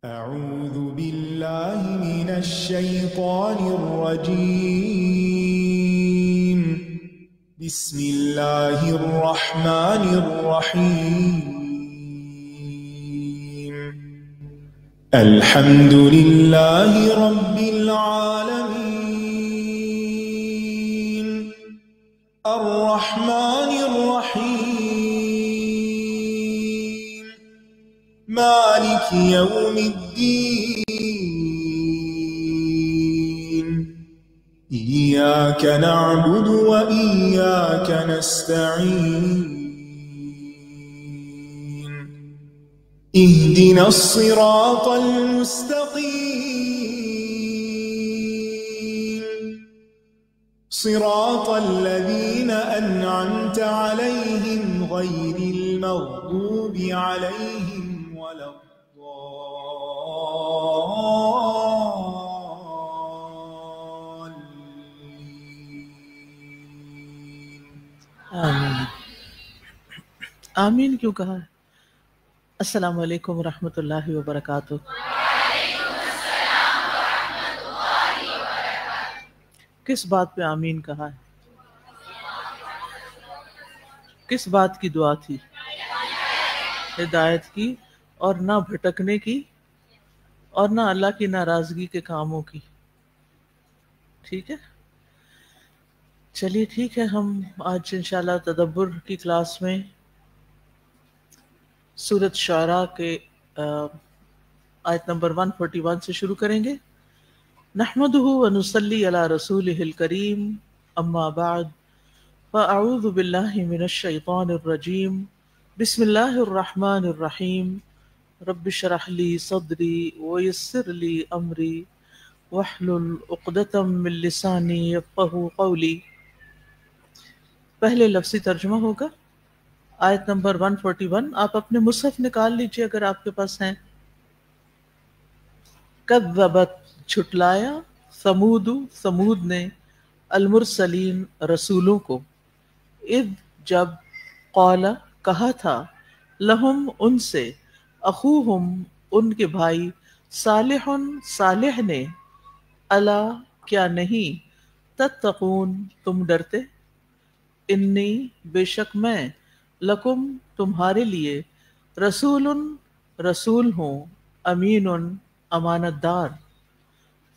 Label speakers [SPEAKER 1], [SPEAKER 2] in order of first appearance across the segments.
[SPEAKER 1] أعوذ بالله من الشيطان الرجيم. بسم الله الرحمن الرحيم. الحمد لله رب العالمين. الرحمن الرحيم. مالك يوم الدين. إياك نعبد وإياك نستعين. اهدنا الصراط المستقيم. صراط الذين أنعمت عليهم غير المغضوب عليهم ولا
[SPEAKER 2] آمین آمین کیوں کہا ہے؟ السلام علیکم ورحمۃ اللہ وبرکاتہ۔ کس بات پہ آمین کہا ہے؟ کس بات کی دعا تھی؟ ہدایت کی، اور نہ بھٹکنے کی، اور نہ اللہ کی ناراضگی کے کاموں کی۔ ٹھیک ہے، چلیے ٹھیک ہے، ہم آج انشاءاللہ تدبر کی کلاس میں سورۃ شعراء کے آیت نمبر 141 سے شروع کریں گے۔ نحمدہ ونصلی علی رسولہ الکریم، اما بعد فاعوذ باللہ من الشیطان الرجیم، بسم اللہ الرحمن الرحیم، رب اشرح لی صدری ویسر لی امری واحلل عقدۃ من لسانی یفقہوا قولی۔ پہلے لفظی ترجمہ ہوگا آیت نمبر 141۔ آپ اپنے مصحف نکال لیجئے اگر آپ کے پاس ہیں۔ کذبت جھٹلایا، ثمود نے، المرسلین رسولوں کو، اذ جب، قال کہا تھا، لہم ان سے، اخوہم ان کے بھائی، صالح نے، الا کیا نہیں، تتقون تم ڈرتے، انی بے شک میں، لکم تمہارے لیے، رسول ہوں، امین امانت دار،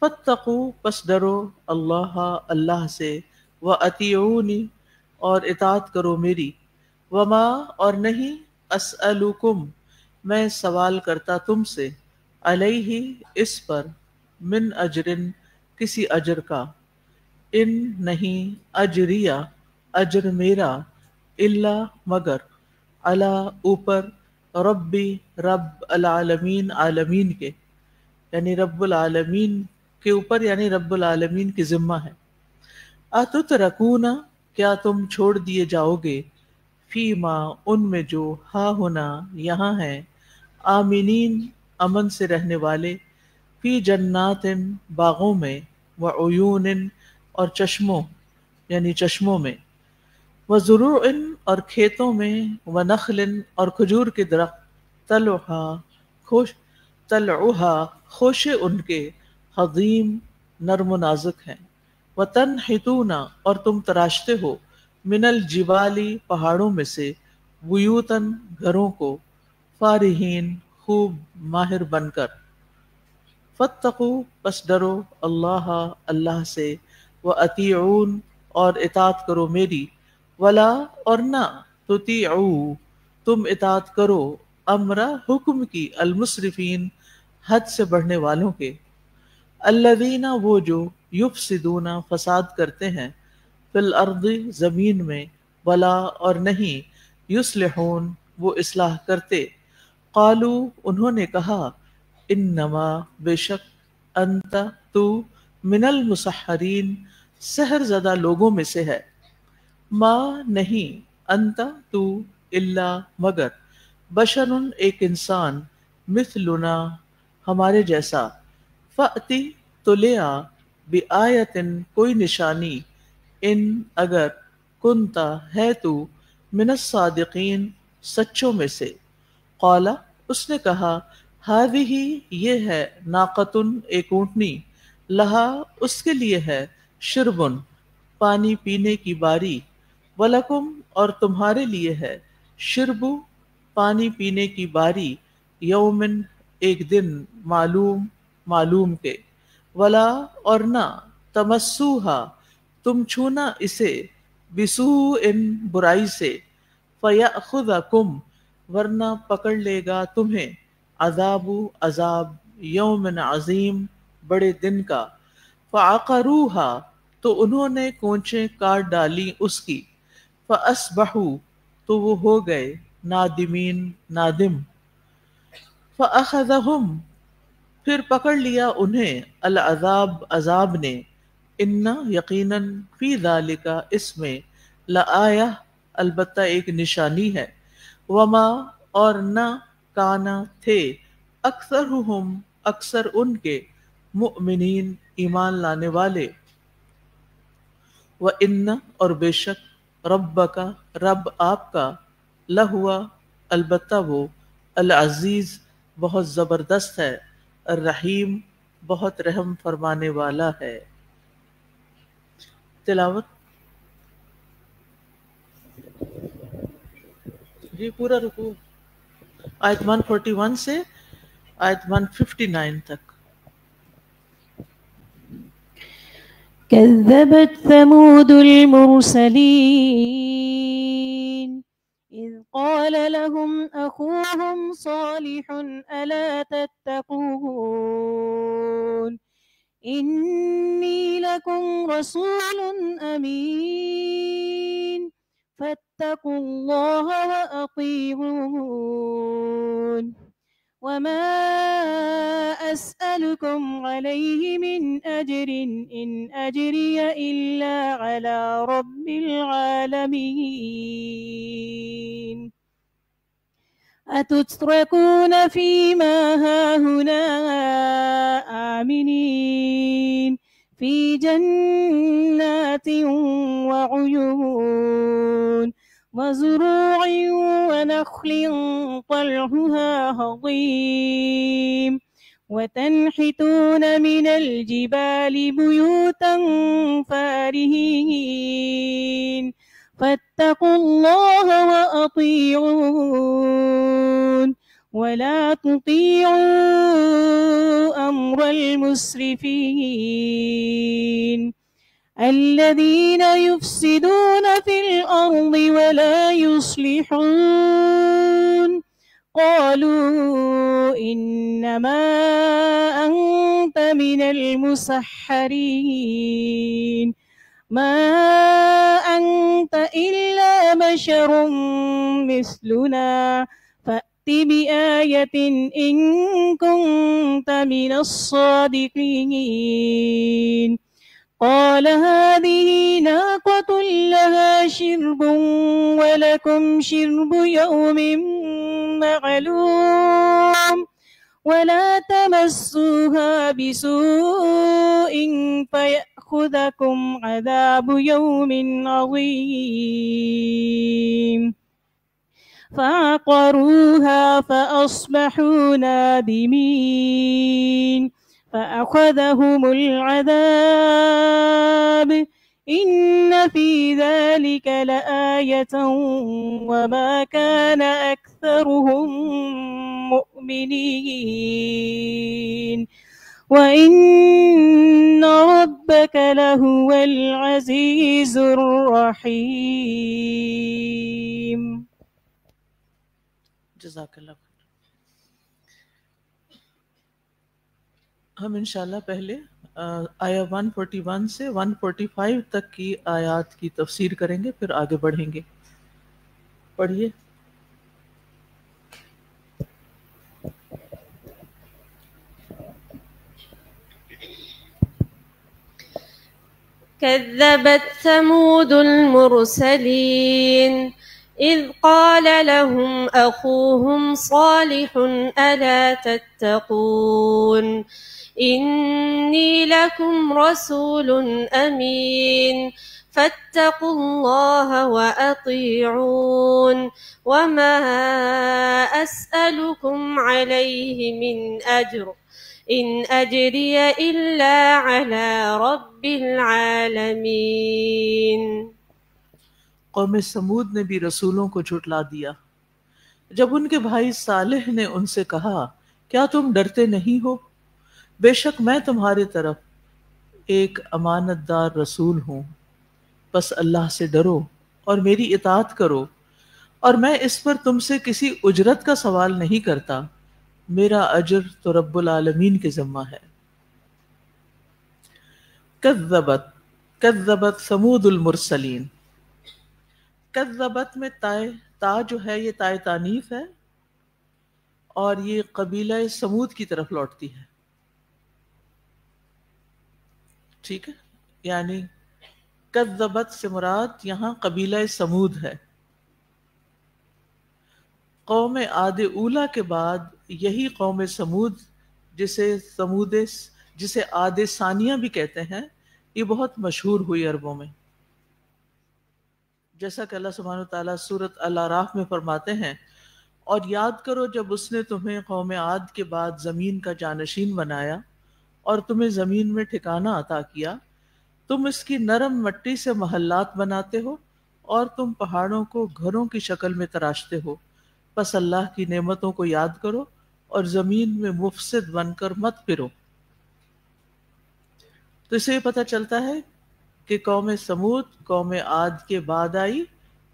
[SPEAKER 2] فاتقوا پس ڈرو، اللہ سے، واطیعونی اور اطاعت کرو میری، وما اور نہیں، اسألکم میں سوال کرتا تم سے، علیہ اس پر، من اجرن کسی اجر کا، ان نہیں، اجریہ اجر میرا، الا مگر، علی اوپر، ربی رب العالمین عالمین کے، یعنی رب العالمین کے اوپر، یعنی رب العالمین کی ذمہ ہے۔ اتترکون کیا تم چھوڑ دیے جاؤ گے، فیما ان میں جو، ہا ہونا یہاں ہیں، آمینین امن سے رہنے والے، فی جنات باغوں میں، وعیون اور چشموں یعنی چشموں میں، وزروع اور کھیتوں میں، ونخل اور کھجور کے درخت، طلعها خوشے ان کے، حظیم نرم و نازک ہیں، وتنحتون اور تم تراشتے ہو، من الجبال پہاڑوں میں سے، بیوتن گھروں کو، فارہین خوب ماہر بن کر، فاتقوا پس ڈرو، اللہ سے، واطیعون اور اطاعت کرو میری، ولا اور نہ، تطیعوا تم اطاعت کرو، امر حکم کی، المسرفین حد سے بڑھنے والوں کے، الذین وہ جو، یفسدون فساد کرتے ہیں، فی الارض زمین میں، ولا اور نہیں، یصلحون وہ اصلاح کرتے، قالو انہوں نے کہا، انما بے شک، انت تو، من المسحرین سحر زدہ لوگوں میں سے ہے، ما نہیں، انت تو، الا مگر، بشر ایک انسان، مثلنا ہمارے جیسا، فأتی تو لے آ، بآیت کوئی نشانی، ان اگر، کنتا ہے تو، من الصادقین سچوں میں سے، قالا اس نے کہا، ہادی یہ ہے، ناقتن ایک اونٹنی، لہا اس کے لیے ہے، شربن پانی پینے کی باری، ولکم اور تمہارے لیے ہے، شربو پانی پینے کی باری، یومن ایک دن، معلوم معلوم کے، ولا اور نہ، تمسوہا تم چھونا اسے، بسوء برائی سے، فیأخذکم ورنہ پکڑ لے گا تمہیں، عذاب عذاب، یوم عظیم بڑے دن کا، فعقروہا تو انہوں نے کونچیں کاٹ ڈالی اس کی، فاصبحوا تو وہ ہو گئے، نادمین نادم، فاخذہم پھر پکڑ لیا انہیں، العذاب عذاب نے، ان یقیناً فی ذالک اس میں، لآیہ البتہ ایک نشانی ہے، وما اور نہ، کانا تھے، اکثرہم اکثر ان کے، مؤمنین ایمان لانے والے، وَإِنَّ اور بے شک، ربک رب آپ کا، لہوا البتہ وہ، العزیز بہت زبردست ہے، الرحیم بہت رحم فرمانے والا ہے۔ تلاوت جی پورا رکوع آیت 141 سے آیت 159 تک۔
[SPEAKER 3] كذبت ثمود المرسلين إذ قال لهم أخوهم صالح ألا تتقون إني لكم رسول أمين فاتقوا الله وأطيعون وما أسألكم عليه من أجر إن أجري إلا على رب العالمين أتتركون فيما هاهنا آمنين في جنات وعيون وزروع ونخل طلعها هضيم وتنحتون من الجبال بيوتا فارهين فاتقوا الله وأطيعون ولا تطيعوا أمر المسرفين الذين يفسدون في الأرض ولا يصلحون قالوا إنما أنت من المسحرين ما أنت إلا بشر مثلنا فأت بآية إن كنت من الصادقين قال هذه ناقة لها شرب ولكم شرب يوم معلوم ولا تمسوها بسوء فيأخذكم عذاب يوم عظيم فعقروها فأصبحوا نادمين فأخذهم العذاب إن في ذلك لآية وما كان أكثرهم مؤمنين وإن ربك لهو العزيز الرحيم۔
[SPEAKER 2] جزاک اللہ خیر۔ ہم انشاءاللہ پہلے آیا 141 سے 145 تک کی آیات کی تفسیر کریں گے، پھر آگے بڑھیں گے۔ پڑھیے۔
[SPEAKER 4] كذبت ثمود المرسلين إذ قال لهم أخوهم صالح ألا تتقون إني لكم رسول أمين فاتقوا الله وأطيعون وما أسألكم عليه من أجر إن أجري إلا على رب العالمين۔
[SPEAKER 2] قوم سمود نے بھی رسولوں کو جھٹلا دیا جب ان کے بھائی صالح نے ان سے کہا کیا تم ڈرتے نہیں ہو؟ بے شک میں تمہاری طرف ایک امانت دار رسول ہوں، بس اللہ سے ڈرو اور میری اطاعت کرو، اور میں اس پر تم سے کسی اجرت کا سوال نہیں کرتا، میرا اجر تو رب العالمین کے ذمہ ہے۔ کذبت ثمود المرسلین۔ کذبت میں تا جو ہے یہ تائے تانیث ہے اور یہ قبیلہ سمود کی طرف لوٹتی ہے، ٹھیک ہے، یعنی کذبت سے مراد یہاں قبیلہ سمود ہے۔ قوم عاد اولا کے بعد یہی قوم سمود جسے عاد ثانیہ بھی کہتے ہیں، یہ بہت مشہور ہوئی عربوں میں، جیسا کہ اللہ سبحانہ وتعالیٰ سورۃ الاعراف میں فرماتے ہیں، اور یاد کرو جب اس نے تمہیں قوم عاد کے بعد زمین کا جانشین بنایا اور تمہیں زمین میں ٹھکانہ عطا کیا، تم اس کی نرم مٹی سے محلات بناتے ہو اور تم پہاڑوں کو گھروں کی شکل میں تراشتے ہو، پس اللہ کی نعمتوں کو یاد کرو اور زمین میں مفسد بن کر مت پھرو۔ تو اسے یہ پتہ چلتا ہے کہ قوم سمود قوم عاد کے بعد آئی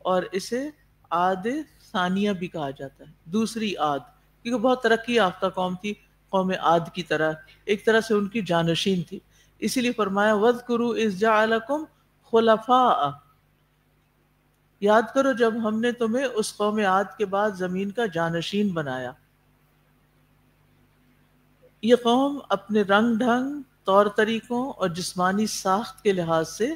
[SPEAKER 2] اور اسے عاد ثانیہ بھی کہا جاتا ہے، دوسری عاد، کیونکہ بہت ترقی یافتہ قوم تھی، قوم عاد کی طرح ایک طرح سے ان کی جانشین تھی، اسی لیے فرمایا وَاذْكُرُوا إِذْ جَعَلَكُمْ خُلَفَاءَ، یاد کرو جب ہم نے تمہیں اس قوم عاد کے بعد زمین کا جانشین بنایا۔ یہ قوم اپنے رنگ ڈھنگ، طور طریقوں اور جسمانی ساخت کے لحاظ سے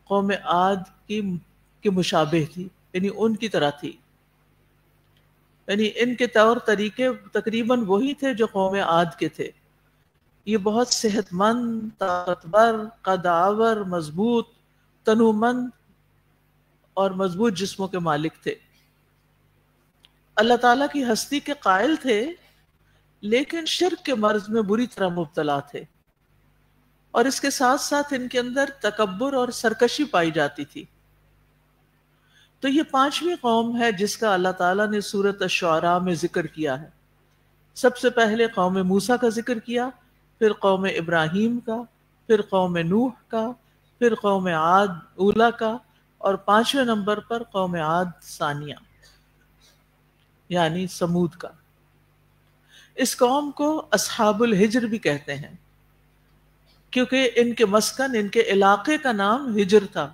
[SPEAKER 2] قوم عاد کے مشابہ تھی، یعنی ان کی طرح تھی، یعنی ان کے طور طریقے تقریباً وہی تھے جو قوم عاد کے تھے۔ یہ بہت صحت مند، طاقتور، قدآور، مضبوط، تنومند اور مضبوط جسموں کے مالک تھے، اللہ تعالیٰ کی ہستی کے قائل تھے، لیکن شرک کے مرض میں بری طرح مبتلا تھے، اور اس کے ساتھ ساتھ ان کے اندر تکبر اور سرکشی پائی جاتی تھی۔ تو یہ پانچویں قوم ہے جس کا اللہ تعالیٰ نے سورۃ الشعراء میں ذکر کیا ہے۔ سب سے پہلے قوم موسیٰ کا ذکر کیا، پھر قوم ابراہیم کا، پھر قوم نوح کا، پھر قوم عاد اولا کا، اور پانچویں نمبر پر قوم عاد ثانیہ یعنی سمود کا۔ اس قوم کو اصحاب الحجر بھی کہتے ہیں، کیونکہ ان کے مسکن، ان کے علاقے کا نام ہجر تھا۔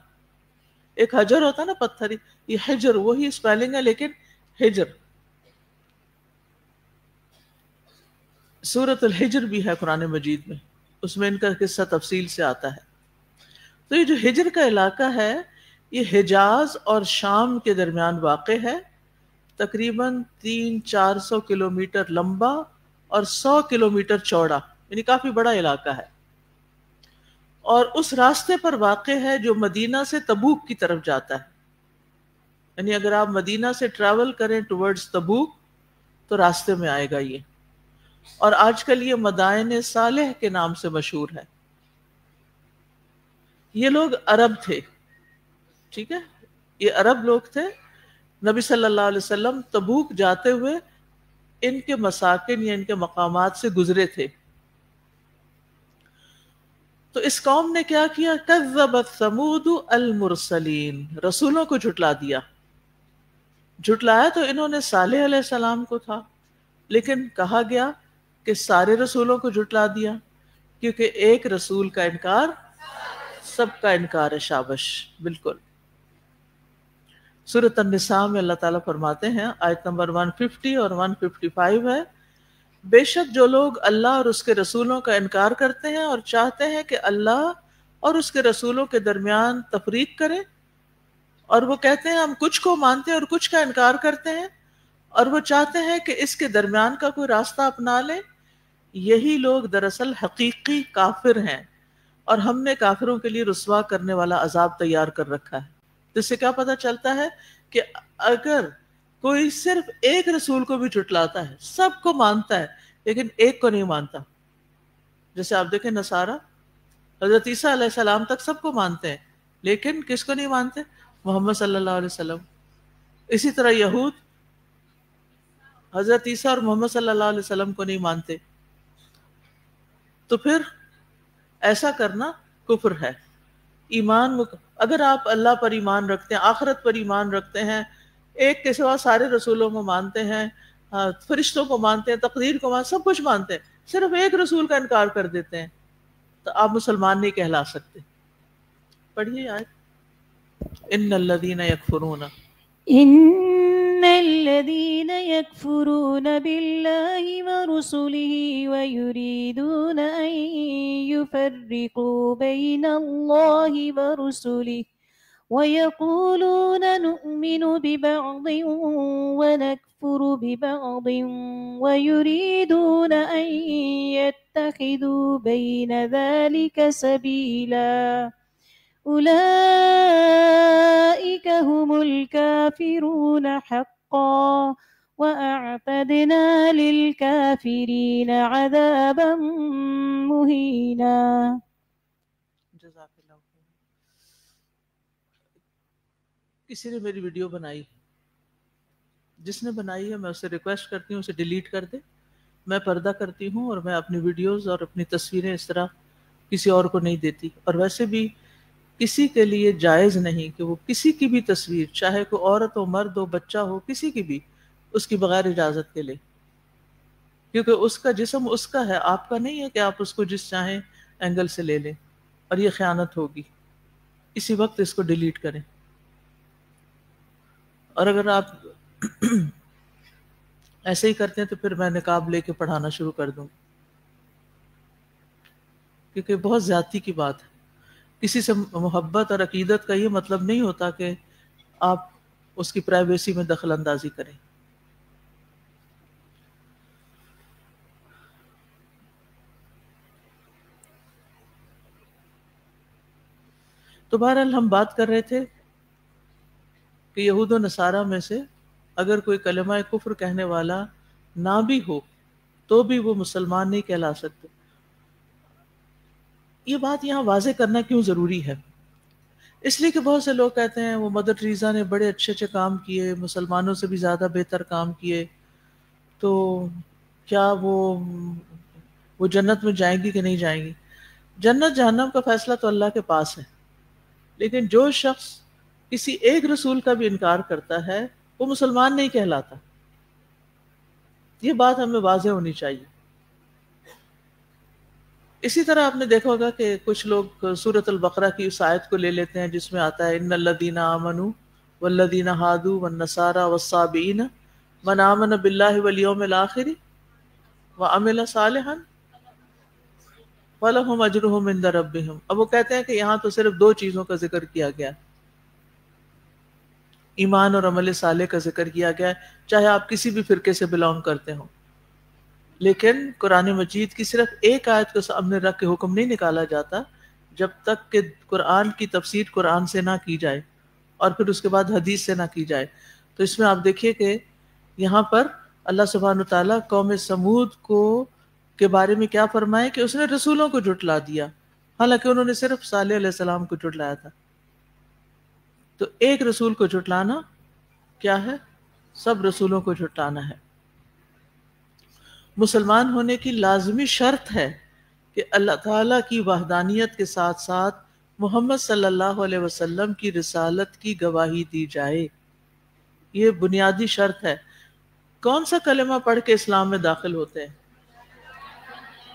[SPEAKER 2] ایک حجر ہوتا نا پتھر، یہ حجر وہی اسپیلنگ ہے لیکن ہجر۔ سورۃ الحجر بھی ہے قرآن مجید میں، اس میں ان کا قصہ تفصیل سے آتا ہے۔ تو یہ جو ہجر کا علاقہ ہے یہ حجاز اور شام کے درمیان واقع ہے، تقریباً 300-400 کلومیٹر لمبا اور 100 کلومیٹر چوڑا، یعنی کافی بڑا علاقہ ہے، اور اس راستے پر واقع ہے جو مدینہ سے تبوک کی طرف جاتا ہے۔ یعنی اگر آپ مدینہ سے ٹریول کریں ٹورڈز تبوک تو راستے میں آئے گا یہ، اور آج کل یہ مدائن صالح کے نام سے مشہور ہے۔ یہ لوگ عرب تھے، ٹھیک ہے، یہ عرب لوگ تھے۔ نبی صلی اللہ علیہ وسلم تبوک جاتے ہوئے ان کے مساکن یا ان کے مقامات سے گزرے تھے۔ تو اس قوم نے کیا کیا؟ کذبت ثمود المرسلین، رسولوں کو جھٹلا دیا۔ جھٹلایا تو انہوں نے صالح علیہ السلام کو تھا، لیکن کہا گیا کہ سارے رسولوں کو جھٹلا دیا، کیونکہ ایک رسول کا انکار سب کا انکار ہے۔ شابش، بالکل۔ سورۃ النساء میں اللہ تعالیٰ فرماتے ہیں، آیت نمبر 150 اور 155 ہے، بے شک جو لوگ اللہ اور اس کے رسولوں کا انکار کرتے ہیں اور چاہتے ہیں کہ اللہ اور اس کے رسولوں کے درمیان تفریق کریں، اور وہ کہتے ہیں ہم کچھ کو مانتے ہیں اور کچھ کا انکار کرتے ہیں، اور وہ چاہتے ہیں کہ اس کے درمیان کا کوئی راستہ اپنا لیں، یہی لوگ دراصل حقیقی کافر ہیں اور ہم نے کافروں کے لیے رسوا کرنے والا عذاب تیار کر رکھا ہے. تو اس سے کیا پتہ چلتا ہے کہ اگر کوئی صرف ایک رسول کو بھی جھٹلاتا ہے، سب کو مانتا ہے لیکن ایک کو نہیں مانتا، جیسے آپ دیکھیں نصارہ حضرت عیسیٰ علیہ السلام تک سب کو مانتے ہیں لیکن کس کو نہیں مانتے؟ محمد صلی اللہ علیہ وسلم. اسی طرح یہود حضرت عیسیٰ اور محمد صلی اللہ علیہ وسلم کو نہیں مانتے. تو پھر ایسا کرنا کفر ہے. اگر آپ اللہ پر ایمان رکھتے ہیں، آخرت پر ایمان رکھتے ہیں، ایک کے سوا سارے رسولوں کو مانتے ہیں، فرشتوں کو مانتے ہیں، تقدیر کو مانتے ہیں، سب کچھ مانتے ہیں، صرف ایک رسول کا انکار کر دیتے ہیں، تو آپ مسلمان نہیں کہلا سکتے. پڑھیے آیت. ان الذین یکفرون
[SPEAKER 3] إن الذين يكفرون بالله ورسله ويريدون أن يفرقوا بين الله ورسله ويقولون نؤمن ببعض ونكفر ببعض ويريدون أن يتخذوا بين ذلك سبيلا أولئك هم الكافرون حقا وأعتدنا للكافرين عذابا مهينا.
[SPEAKER 2] جزاک اللہ خیر. کسی نے میری ویڈیو بنائی، جس نے بنائی ہے میں اسے ریکویسٹ کرتی ہوں اسے ڈیلیٹ کر دے. میں پردہ کرتی ہوں اور میں اپنی ویڈیوز اور اپنی تصویریں اس طرح کسی اور کو نہیں دیتی، اور ویسے بھی کسی کے لیے جائز نہیں کہ وہ کسی کی بھی تصویر، چاہے کوئی عورت ہو، مرد ہو، بچہ ہو، کسی کی بھی، اس کی بغیر اجازت کے لے، کیونکہ اس کا جسم اس کا ہے، آپ کا نہیں ہے کہ آپ اس کو جس چاہیں اینگل سے لے لیں، اور یہ خیانت ہوگی. اسی وقت اس کو ڈیلیٹ کریں. اور اگر آپ ایسے ہی کرتے ہیں تو پھر میں نقاب لے کے پڑھانا شروع کر دوں، کیونکہ بہت زیادتی کی بات ہے. کسی سے محبت اور عقیدت کا یہ مطلب نہیں ہوتا کہ آپ اس کی پرائیویسی میں دخل اندازی کریں. تو بہرحال ہم بات کر رہے تھے کہ یہود و نصارہ میں سے اگر کوئی کلمہ کفر کہنے والا نہ بھی ہو تو بھی وہ مسلمان نہیں کہلا سکتے. یہ بات یہاں واضح کرنا کیوں ضروری ہے؟ اس لیے کہ بہت سے لوگ کہتے ہیں وہ مدر ٹریزا نے بڑے اچھے اچھے کام کیے، مسلمانوں سے بھی زیادہ بہتر کام کیے، تو کیا وہ جنت میں جائیں گی کہ نہیں جائیں گی؟ جنت جہنم کا فیصلہ تو اللہ کے پاس ہے، لیکن جو شخص کسی ایک رسول کا بھی انکار کرتا ہے وہ مسلمان نہیں کہلاتا. یہ بات ہمیں واضح ہونی چاہیے. اسی طرح آپ نے دیکھا ہوگا کہ کچھ لوگ سورۃ البقرہ کی اس آیت کو لے لیتے ہیں جس میں آتا ہے ان الذین آمنوا والذین ہادوا والنصارى والصابئین من آمن باللہ والیوم الآخر وعمل صالحا فلہم اجرہم عند ربہم. اب وہ کہتے ہیں کہ یہاں تو صرف دو چیزوں کا ذکر کیا گیا، ایمان اور عمل صالح کا ذکر کیا گیا ہے، چاہے آپ کسی بھی فرقے سے بلانگ کرتے ہوں. لیکن قرآن مجید کی صرف ایک آیت کو سامنے رکھ کے حکم نہیں نکالا جاتا جب تک کہ قرآن کی تفسیر قرآن سے نہ کی جائے اور پھر اس کے بعد حدیث سے نہ کی جائے. تو اس میں آپ دیکھیے کہ یہاں پر اللہ سبحانہ وتعالیٰ قوم سمود کے بارے میں کیا فرمائے کہ اس نے رسولوں کو جھٹلا دیا، حالانکہ انہوں نے صرف صالح علیہ السلام کو جھٹلایا تھا. تو ایک رسول کو جھٹلانا کیا ہے؟ سب رسولوں کو جھٹلانا ہے. مسلمان ہونے کی لازمی شرط ہے کہ اللہ تعالیٰ کی وحدانیت کے ساتھ ساتھ محمد صلی اللہ علیہ وسلم کی رسالت کی گواہی دی جائے. یہ بنیادی شرط ہے. کون سا کلمہ پڑھ کے اسلام میں داخل ہوتے ہیں؟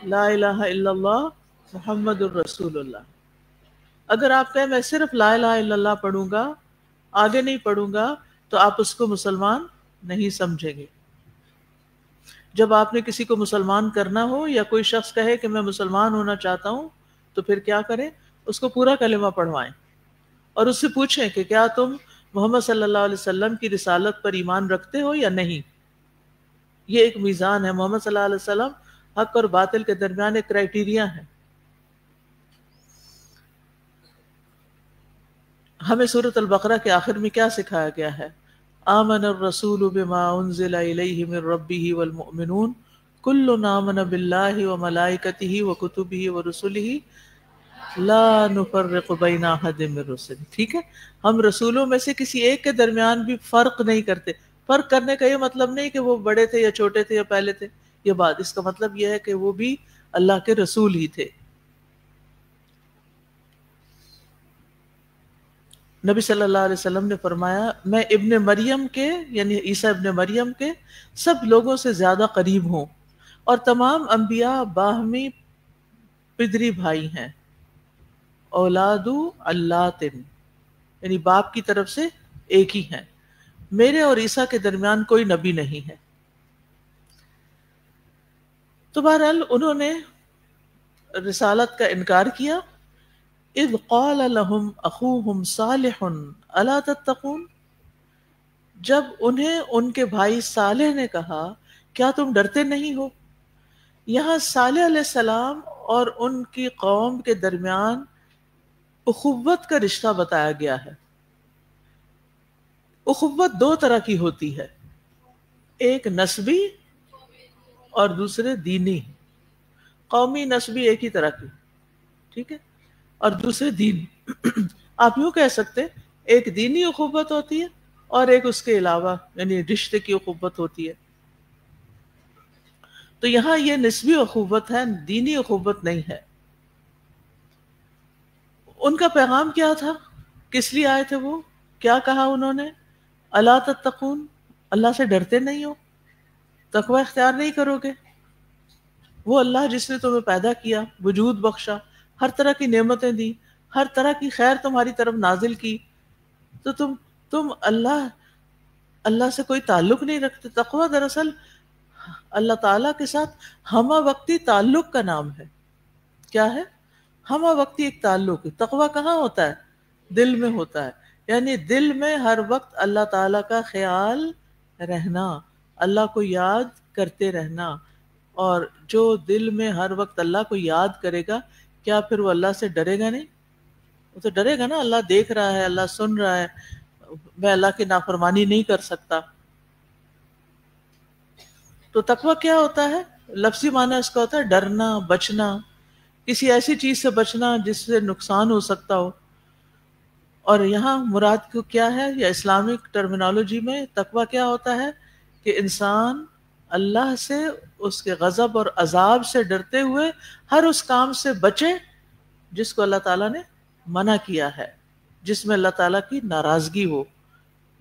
[SPEAKER 2] لا الہ الا اللہ محمد الرسول اللہ. اگر آپ کہیں میں صرف لا الہ الا اللہ پڑھوں گا، آگے نہیں پڑھوں گا، تو آپ اس کو مسلمان نہیں سمجھیں گے. جب آپ نے کسی کو مسلمان کرنا ہو یا کوئی شخص کہے کہ میں مسلمان ہونا چاہتا ہوں تو پھر کیا کریں؟ اس کو پورا کلمہ پڑھوائیں اور اس سے پوچھیں کہ کیا تم محمد صلی اللہ علیہ وسلم کی رسالت پر ایمان رکھتے ہو یا نہیں. یہ ایک میزان ہے. محمد صلی اللہ علیہ وسلم حق اور باطل کے درمیان ایک کرائیٹیریا ہے. ہمیں سورۃ البقرہ کے آخر میں کیا سکھایا گیا ہے؟ آمن الرسول بما انزل الیہ من ربہ والمؤمنون کل آمن باللہ وملائکتہ وکتبہ ورسلہ لا نفرق بین احد من رسلہ. ٹھیک ہے، ہم رسولوں میں سے کسی ایک کے درمیان بھی فرق نہیں کرتے. فرق کرنے کا یہ مطلب نہیں کہ وہ بڑے تھے یا چھوٹے تھے یا پہلے تھے، یہ بات اس کا مطلب یہ ہے کہ وہ بھی اللہ کے رسول ہی تھے. نبی صلی اللہ علیہ وسلم نے فرمایا میں ابن مریم کے یعنی عیسیٰ ابن مریم کے سب لوگوں سے زیادہ قریب ہوں، اور تمام انبیاء باہمی پدری بھائی ہیں. اولاد اللہ یعنی باپ کی طرف سے ایک ہی ہیں. میرے اور عیسیٰ کے درمیان کوئی نبی نہیں ہے. تو بہرحال انہوں نے رسالت کا انکار کیا. اذ قال لهم اخوهم صالح الا تتقون، جب انہیں ان کے بھائی صالح نے کہا کیا تم ڈرتے نہیں ہو. یہاں صالح علیہ السلام اور ان کی قوم کے درمیان اخوت کا رشتہ بتایا گیا ہے. اخوت دو طرح کی ہوتی ہے، ایک نسبی اور دوسرے دینی. قومی نسبی ایک ہی طرح کی، ٹھیک ہے، اور دوسرے دین. آپ یوں کہہ سکتے ایک دینی اخوت ہوتی ہے اور ایک اس کے علاوہ یعنی رشتے کی اخوت ہوتی ہے. تو یہاں یہ نسبی اخوت ہے، دینی اخوت نہیں ہے. ان کا پیغام کیا تھا؟ کس لیے آئے تھے وہ؟ کیا کہا انہوں نے؟ الا تتقون، اللہ سے ڈرتے نہیں ہو، تقوی اختیار نہیں کرو گے. وہ اللہ جس نے تمہیں پیدا کیا، وجود بخشا، ہر طرح کی نعمتیں دی، ہر طرح کی خیر تمہاری طرف نازل کی، تو تم اللہ سے کوئی تعلق نہیں رکھتے. تقوی دراصل اللہ تعالیٰ کے ساتھ ہمہ وقتی تعلق کا نام ہے. کیا ہے؟ ہمہ وقتی ایک تعلق. تقوی کہاں ہوتا ہے؟ دل میں ہوتا ہے. یعنی دل میں ہر وقت اللہ تعالیٰ کا خیال رہنا، اللہ کو یاد کرتے رہنا. اور جو دل میں ہر وقت اللہ کو یاد کرے گا، کیا پھر وہ اللہ سے ڈرے گا نہیں؟ وہ تو ڈرے گا نا، اللہ دیکھ رہا ہے، اللہ سن رہا ہے، میں اللہ کی نافرمانی نہیں کر سکتا. تو تقوی کیا ہوتا ہے؟ لفظی معنی اس کا ہوتا ہے ڈرنا، بچنا، کسی ایسی چیز سے بچنا جس سے نقصان ہو سکتا ہو. اور یہاں مراد کو کیا ہے؟ یا اسلامک ٹرمینالوجی میں تقوی کیا ہوتا ہے کہ انسان اللہ سے، اس کے غضب اور عذاب سے ڈرتے ہوئے ہر اس کام سے بچے جس کو اللہ تعالیٰ نے منع کیا ہے، جس میں اللہ تعالیٰ کی ناراضگی ہو،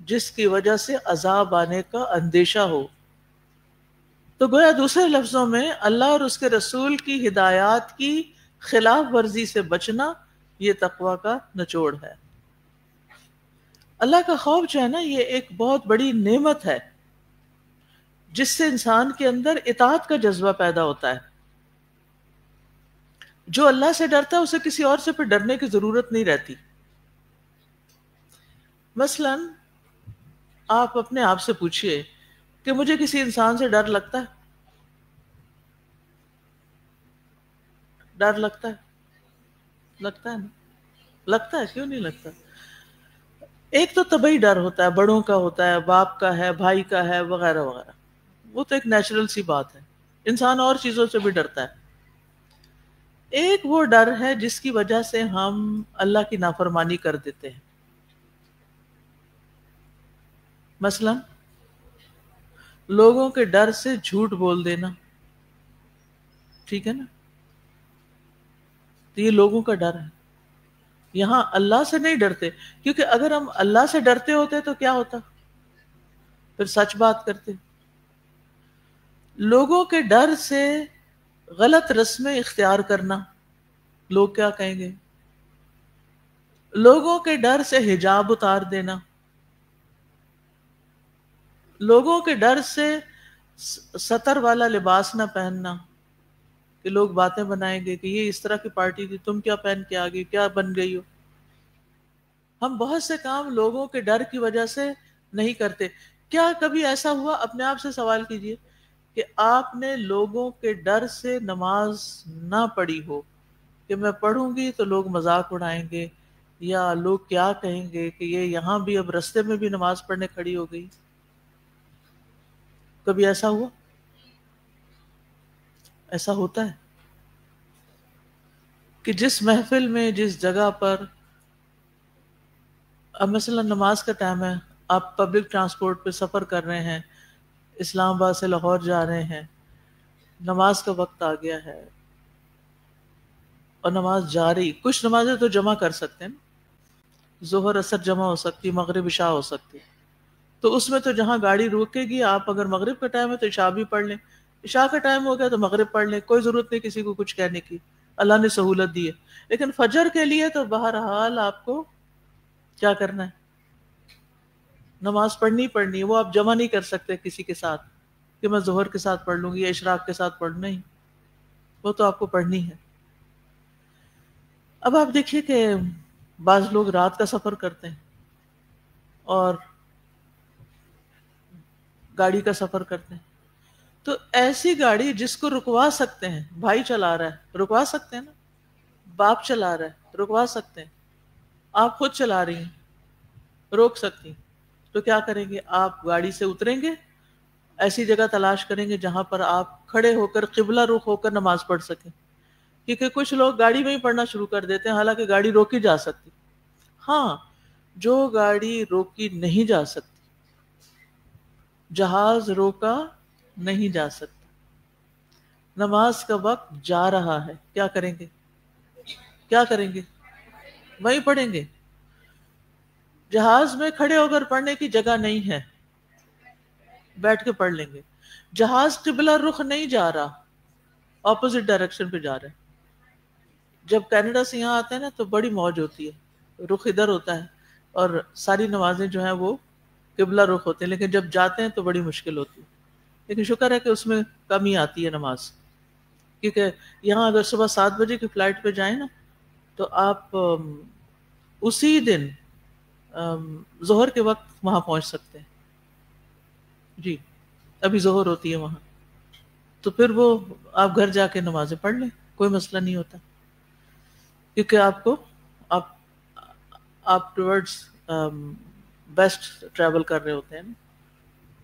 [SPEAKER 2] جس کی وجہ سے عذاب آنے کا اندیشہ ہو. تو گویا دوسرے لفظوں میں اللہ اور اس کے رسول کی ہدایات کی خلاف ورزی سے بچنا یہ تقوی کا نچوڑ ہے. اللہ کا خوف جو ہے نا، یہ ایک بہت بڑی نعمت ہے جس سے انسان کے اندر اطاعت کا جذبہ پیدا ہوتا ہے. جو اللہ سے ڈرتا ہے اسے کسی اور سے پھر ڈرنے کی ضرورت نہیں رہتی. مثلا آپ اپنے آپ سے پوچھئے کہ مجھے کسی انسان سے ڈر لگتا ہے؟ ڈر لگتا ہے؟ لگتا ہے نا؟ لگتا ہے، کیوں نہیں لگتا؟ ایک تو طبعی ڈر ہوتا ہے، بڑوں کا ہوتا ہے، باپ کا ہے، بھائی کا ہے، وغیرہ وغیرہ. وہ تو ایک نیچرل سی بات ہے، انسان اور چیزوں سے بھی ڈرتا ہے. ایک وہ ڈر ہے جس کی وجہ سے ہم اللہ کی نافرمانی کر دیتے ہیں. مثلا لوگوں کے ڈر سے جھوٹ بول دینا، ٹھیک ہے نا؟ تو یہ لوگوں کا ڈر ہے. یہاں اللہ سے نہیں ڈرتے، کیونکہ اگر ہم اللہ سے ڈرتے ہوتے تو کیا ہوتا؟ پھر سچ بات کرتے. لوگوں کے ڈر سے غلط رسمیں اختیار کرنا، لوگ کیا کہیں گے؟ لوگوں کے ڈر سے حجاب اتار دینا، لوگوں کے ڈر سے سطر والا لباس نہ پہننا کہ لوگ باتیں بنائیں گے کہ یہ اس طرح کی پارٹی تھی، تم کیا پہن کے آ گئی، کیا بن گئی ہو. ہم بہت سے کام لوگوں کے ڈر کی وجہ سے نہیں کرتے. کیا کبھی ایسا ہوا؟ اپنے آپ سے سوال کیجئے کہ آپ نے لوگوں کے ڈر سے نماز نہ پڑھی ہو کہ میں پڑھوں گی تو لوگ مذاق اڑائیں گے یا لوگ کیا کہیں گے کہ یہ یہاں بھی اب رستے میں بھی نماز پڑھنے کھڑی ہو گئی. کبھی ایسا ہوا؟ ایسا ہوتا ہے کہ جس محفل میں، جس جگہ پر، اب مثلا نماز کا ٹائم ہے، آپ پبلک ٹرانسپورٹ پہ سفر کر رہے ہیں، اسلام آباد سے لاہور جا رہے ہیں، نماز کا وقت آ گیا ہے اور نماز جاری. کچھ نمازیں تو جمع کر سکتے ہیں، ظہر اثر جمع ہو سکتی، مغرب عشاء ہو سکتی، تو اس میں تو جہاں گاڑی روکے گی، آپ اگر مغرب کا ٹائم ہے تو عشاء بھی پڑھ لیں، عشاء کا ٹائم ہو گیا تو مغرب پڑھ لیں، کوئی ضرورت نہیں کسی کو کچھ کہنے کی، اللہ نے سہولت دی ہے. لیکن فجر کے لیے تو بہرحال آپ کو کیا کرنا ہے؟ نماز پڑھنی پڑھنی ہے. وہ آپ جمع نہیں کر سکتے کسی کے ساتھ کہ میں ظہر کے ساتھ پڑھ لوں گی یا اشراق کے ساتھ پڑھ، نہیں، وہ تو آپ کو پڑھنی ہے. اب آپ دیکھیے کہ بعض لوگ رات کا سفر کرتے ہیں اور گاڑی کا سفر کرتے ہیں، تو ایسی گاڑی جس کو رکوا سکتے ہیں، بھائی چلا رہا ہے رکوا سکتے ہیں نا، باپ چلا رہا ہے رکوا سکتے ہیں، آپ خود چلا رہی ہیں روک سکتی ہیں، تو کیا کریں گے؟ آپ گاڑی سے اتریں گے، ایسی جگہ تلاش کریں گے جہاں پر آپ کھڑے ہو کر قبلہ رخ ہو کر نماز پڑھ سکیں. کیونکہ کچھ لوگ گاڑی میں ہی پڑھنا شروع کر دیتے ہیں، حالانکہ گاڑی روکی جا سکتی. ہاں، جو گاڑی روکی نہیں جا سکتی، جہاز روکا نہیں جا سکتا، نماز کا وقت جا رہا ہے، کیا کریں گے؟ کیا کریں گے؟ وہیں پڑھیں گے. جہاز میں کھڑے ہو کر پڑھنے کی جگہ نہیں ہے، بیٹھ کے پڑھ لیں گے. جہاز قبلہ رخ نہیں جا رہا، اپوزٹ ڈائریکشن پہ جا رہا ہے. جب کینیڈا سے یہاں آتے ہیں نا تو بڑی موج ہوتی ہے، رخ ادھر ہوتا ہے اور ساری نمازیں جو ہیں وہ قبلہ رخ ہوتے ہیں، لیکن جب جاتے ہیں تو بڑی مشکل ہوتی ہے. لیکن شکر ہے کہ اس میں کمی آتی ہے نماز، کیونکہ یہاں اگر صبح 7 بجے کی فلائٹ پہ جائیں نا تو آپ اسی دن ظہر کے وقت وہاں پہنچ سکتے ہیں. جی، ابھی ظہر ہوتی ہے وہاں، تو پھر وہ آپ گھر جا کے نمازیں پڑھ لیں، کوئی مسئلہ نہیں ہوتا، کیونکہ آپ کو آپ ٹورڈز بیسٹ ٹریول کر رہے ہوتے ہیں نا،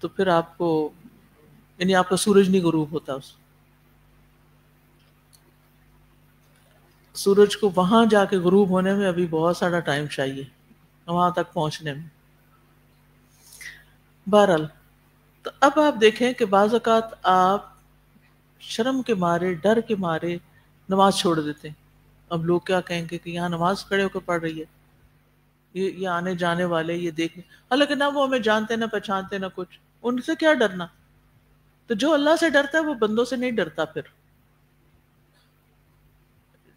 [SPEAKER 2] تو پھر آپ کو یعنی آپ کا سورج نہیں غروب ہوتا. سورج کو وہاں جا کے غروب ہونے میں ابھی بہت سارا ٹائم چاہیے، وہاں تک پہنچنے میں. بہرحال تو اب آپ دیکھیں کہ بعض اوقات آپ شرم کے مارے، ڈر کے مارے نماز چھوڑ دیتے ہیں. اب لوگ کیا کہیں گے کہ یہاں نماز کھڑے ہو کے پڑھ رہی ہے، یہ آنے جانے والے یہ دیکھیں، حالانکہ نہ وہ ہمیں جانتے نہ پہچانتے نہ کچھ، ان سے کیا ڈرنا. تو جو اللہ سے ڈرتا ہے وہ بندوں سے نہیں ڈرتا. پھر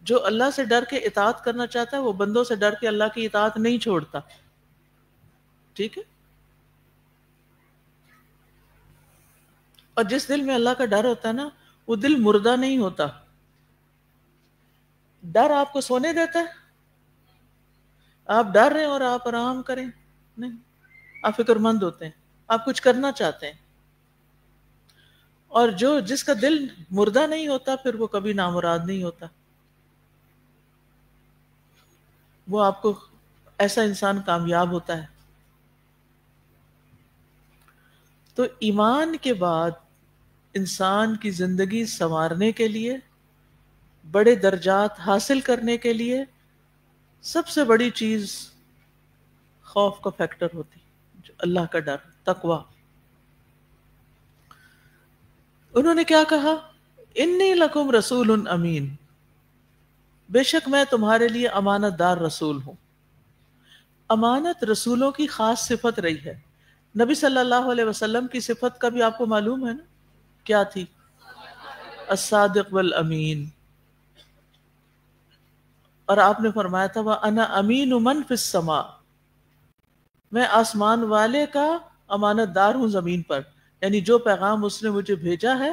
[SPEAKER 2] جو اللہ سے ڈر کے اطاعت کرنا چاہتا ہے وہ بندوں سے ڈر کے اللہ کی اطاعت نہیں چھوڑتا. ٹھیک ہے؟ اور جس دل میں اللہ کا ڈر ہوتا ہے نا، وہ دل مردہ نہیں ہوتا. ڈر آپ کو سونے دیتا ہے، آپ ڈر رہے ہیں اور آپ آرام کریں، نہیں، آپ فکر مند ہوتے ہیں، آپ کچھ کرنا چاہتے ہیں. اور جس کا دل مردہ نہیں ہوتا پھر وہ کبھی نامراد نہیں ہوتا. وہ آپ کو ایسا انسان کامیاب ہوتا ہے. تو ایمان کے بعد انسان کی زندگی سنوارنے کے لیے، بڑے درجات حاصل کرنے کے لیے سب سے بڑی چیز خوف کا فیکٹر ہوتی، جو اللہ کا ڈر، تقوی. انہوں نے کیا کہا؟ انی لکم رسول امین، بے شک میں تمہارے لیے امانت دار رسول ہوں. امانت رسولوں کی خاص صفت رہی ہے. نبی صلی اللہ علیہ وسلم کی صفت کا بھی آپ کو معلوم ہے نا، کیا تھی؟ الصادق والامین. اور آپ نے فرمایا تھا وَأَنَا أَمِينُ مَنْ فِي السَّمَاءِ، میں آسمان والے کا امانت دار ہوں زمین پر، یعنی جو پیغام اس نے مجھے بھیجا ہے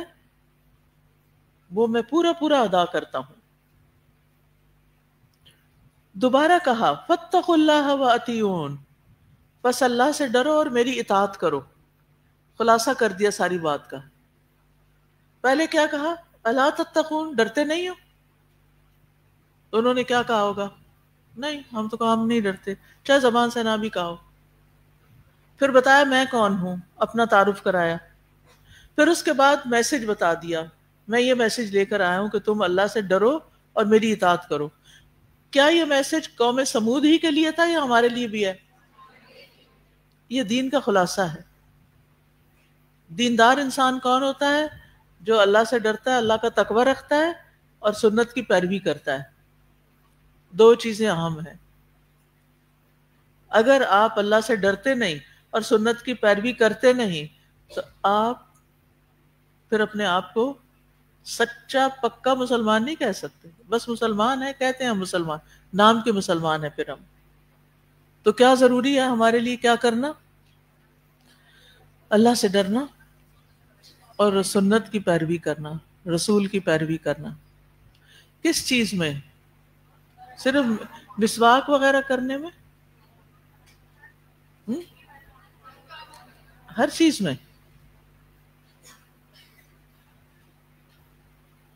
[SPEAKER 2] وہ میں پورا پورا ادا کرتا ہوں. دوبارہ کہا فَاتَّقُوا اللَّهَ وَأَطِيعُونِ، پس اللہ سے ڈرو اور میری اطاعت کرو. خلاصہ کر دیا ساری بات کا. پہلے کیا کہا؟ الا تتقون، ڈرتے نہیں ہو؟ انہوں نے کیا کہا ہوگا؟ نہیں، ہم تو کام نہیں ڈرتے، چاہے زبان سے نہ بھی کہو. پھر بتایا میں کون ہوں، اپنا تعارف کرایا. پھر اس کے بعد میسج بتا دیا، میں یہ میسج لے کر آیا ہوں کہ تم اللہ سے ڈرو اور میری اطاعت کرو. کیا یہ میسج قوم سمود ہی کے لیے تھا یا ہمارے لیے بھی ہے؟ یہ دین کا خلاصہ ہے. دیندار انسان کون ہوتا ہے؟ جو اللہ سے ڈرتا ہے، اللہ کا تقوی رکھتا ہے اور سنت کی پیروی کرتا ہے. دو چیزیں اہم ہیں. اگر آپ اللہ سے ڈرتے نہیں اور سنت کی پیروی کرتے نہیں تو آپ پھر اپنے آپ کو سچا پکا مسلمان نہیں کہہ سکتے. بس مسلمان ہے کہتے ہیں، ہم مسلمان، نام کے مسلمان ہیں. پھر ہم تو کیا ضروری ہے ہمارے لیے کیا کرنا؟ اللہ سے ڈرنا اور سنت کی پیروی کرنا، رسول کی پیروی کرنا. کس چیز میں؟ صرف مسواک وغیرہ کرنے میں؟ ہر چیز میں.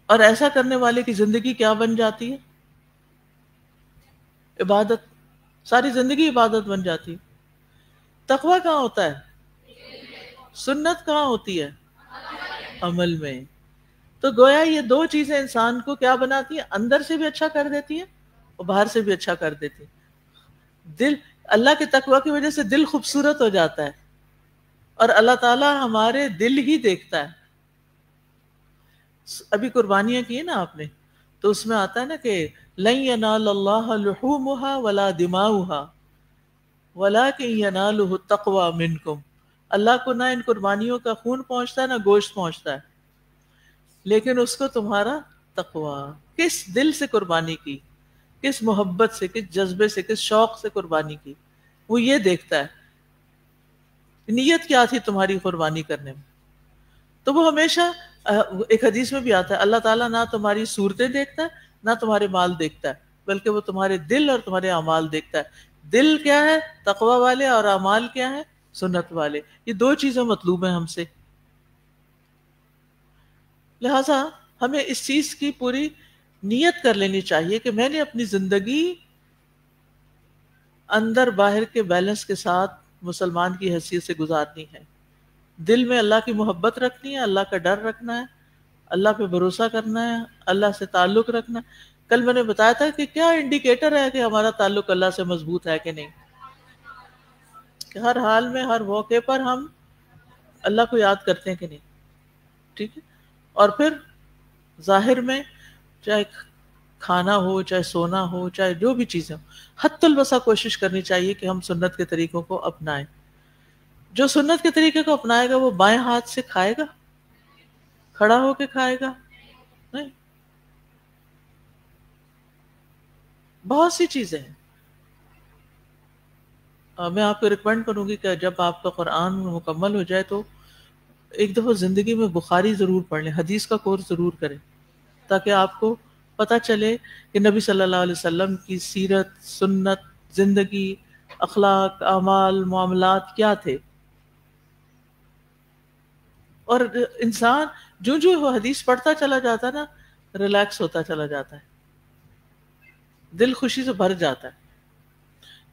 [SPEAKER 2] اور ایسا کرنے والے کی زندگی کیا بن جاتی ہے؟ عبادت. ساری زندگی عبادت بن جاتی ہے. تقویٰ کہاں ہوتا ہے؟ سنت کہاں ہوتی ہے؟ عمل میں. تو گویا یہ دو چیزیں انسان کو کیا بناتی ہیں؟ اندر سے بھی اچھا کر دیتی ہیں اور باہر سے بھی اچھا کر دیتی ہیں. دل، اللہ کے تقویٰ کی وجہ سے دل خوبصورت ہو جاتا ہے اور اللہ تعالیٰ ہمارے دل ہی دیکھتا ہے. ابھی قربانیاں کی نا آپ نے، تو اس میں آتا ہے نا کہ لن ینال اللہ لحومها ولا دماؤها ولکن ینالہ التقوی منکم. اللہ کو نہ ان قربانیوں کا خون پہنچتا ہے نہ گوشت پہنچتا ہے، لیکن اس کو تمہارا تقوی. کس دل سے قربانی کی، کس محبت سے، کس جذبے سے، کس شوق سے قربانی کی، وہ یہ دیکھتا ہے. نیت کیا تھی تمہاری قربانی کرنے میں؟ تو وہ ہمیشہ ایک حدیث میں بھی آتا ہے اللہ تعالیٰ نہ تمہاری صورتیں دیکھتا ہے نہ تمہارے مال دیکھتا ہے، بلکہ وہ تمہارے دل اور تمہارے اعمال دیکھتا ہے. دل کیا ہے؟ تقوی والے، اور اعمال کیا ہے؟ سنت والے. یہ دو چیزیں مطلوب ہیں ہم سے. لہٰذا ہمیں اس چیز کی پوری نیت کر لینی چاہیے کہ میں نے اپنی زندگی اندر باہر کے بیلنس کے ساتھ مسلمان کی حیثیت سے گزارنی ہے. دل میں اللہ کی محبت رکھنی ہے، اللہ کا ڈر رکھنا ہے، اللہ پہ بھروسہ کرنا ہے، اللہ سے تعلق رکھنا ہے. کل میں نے بتایا تھا کہ کیا انڈیکیٹر ہے کہ ہمارا تعلق اللہ سے مضبوط ہے کہ نہیں، کہ ہر حال میں ہر موقع پر ہم اللہ کو یاد کرتے ہیں کہ نہیں. ٹھیک ہے. اور پھر ظاہر میں چاہے کھانا ہو، چاہے سونا ہو، چاہے جو بھی چیزیں ہو، حتی الوسع کوشش کرنی چاہیے کہ ہم سنت کے طریقوں کو اپنائیں. جو سنت کے طریقے کو اپنائے گا وہ بائیں ہاتھ سے کھائے گا؟ کھڑا ہو کے کھائے گا؟ نہیں. بہت سی چیزیں ہیں. میں آپ کو ریکمینڈ کروں گی کہ جب آپ کا قرآن مکمل ہو جائے تو ایک دفعہ زندگی میں بخاری ضرور پڑھ لیں، حدیث کا کورس ضرور کریں، تاکہ آپ کو پتہ چلے کہ نبی صلی اللہ علیہ وسلم کی سیرت، سنت، زندگی، اخلاق، اعمال، معاملات کیا تھے. اور انسان جو جو وہ حدیث پڑھتا چلا جاتا ہے نا، ریلیکس ہوتا چلا جاتا ہے، دل خوشی سے بھر جاتا ہے.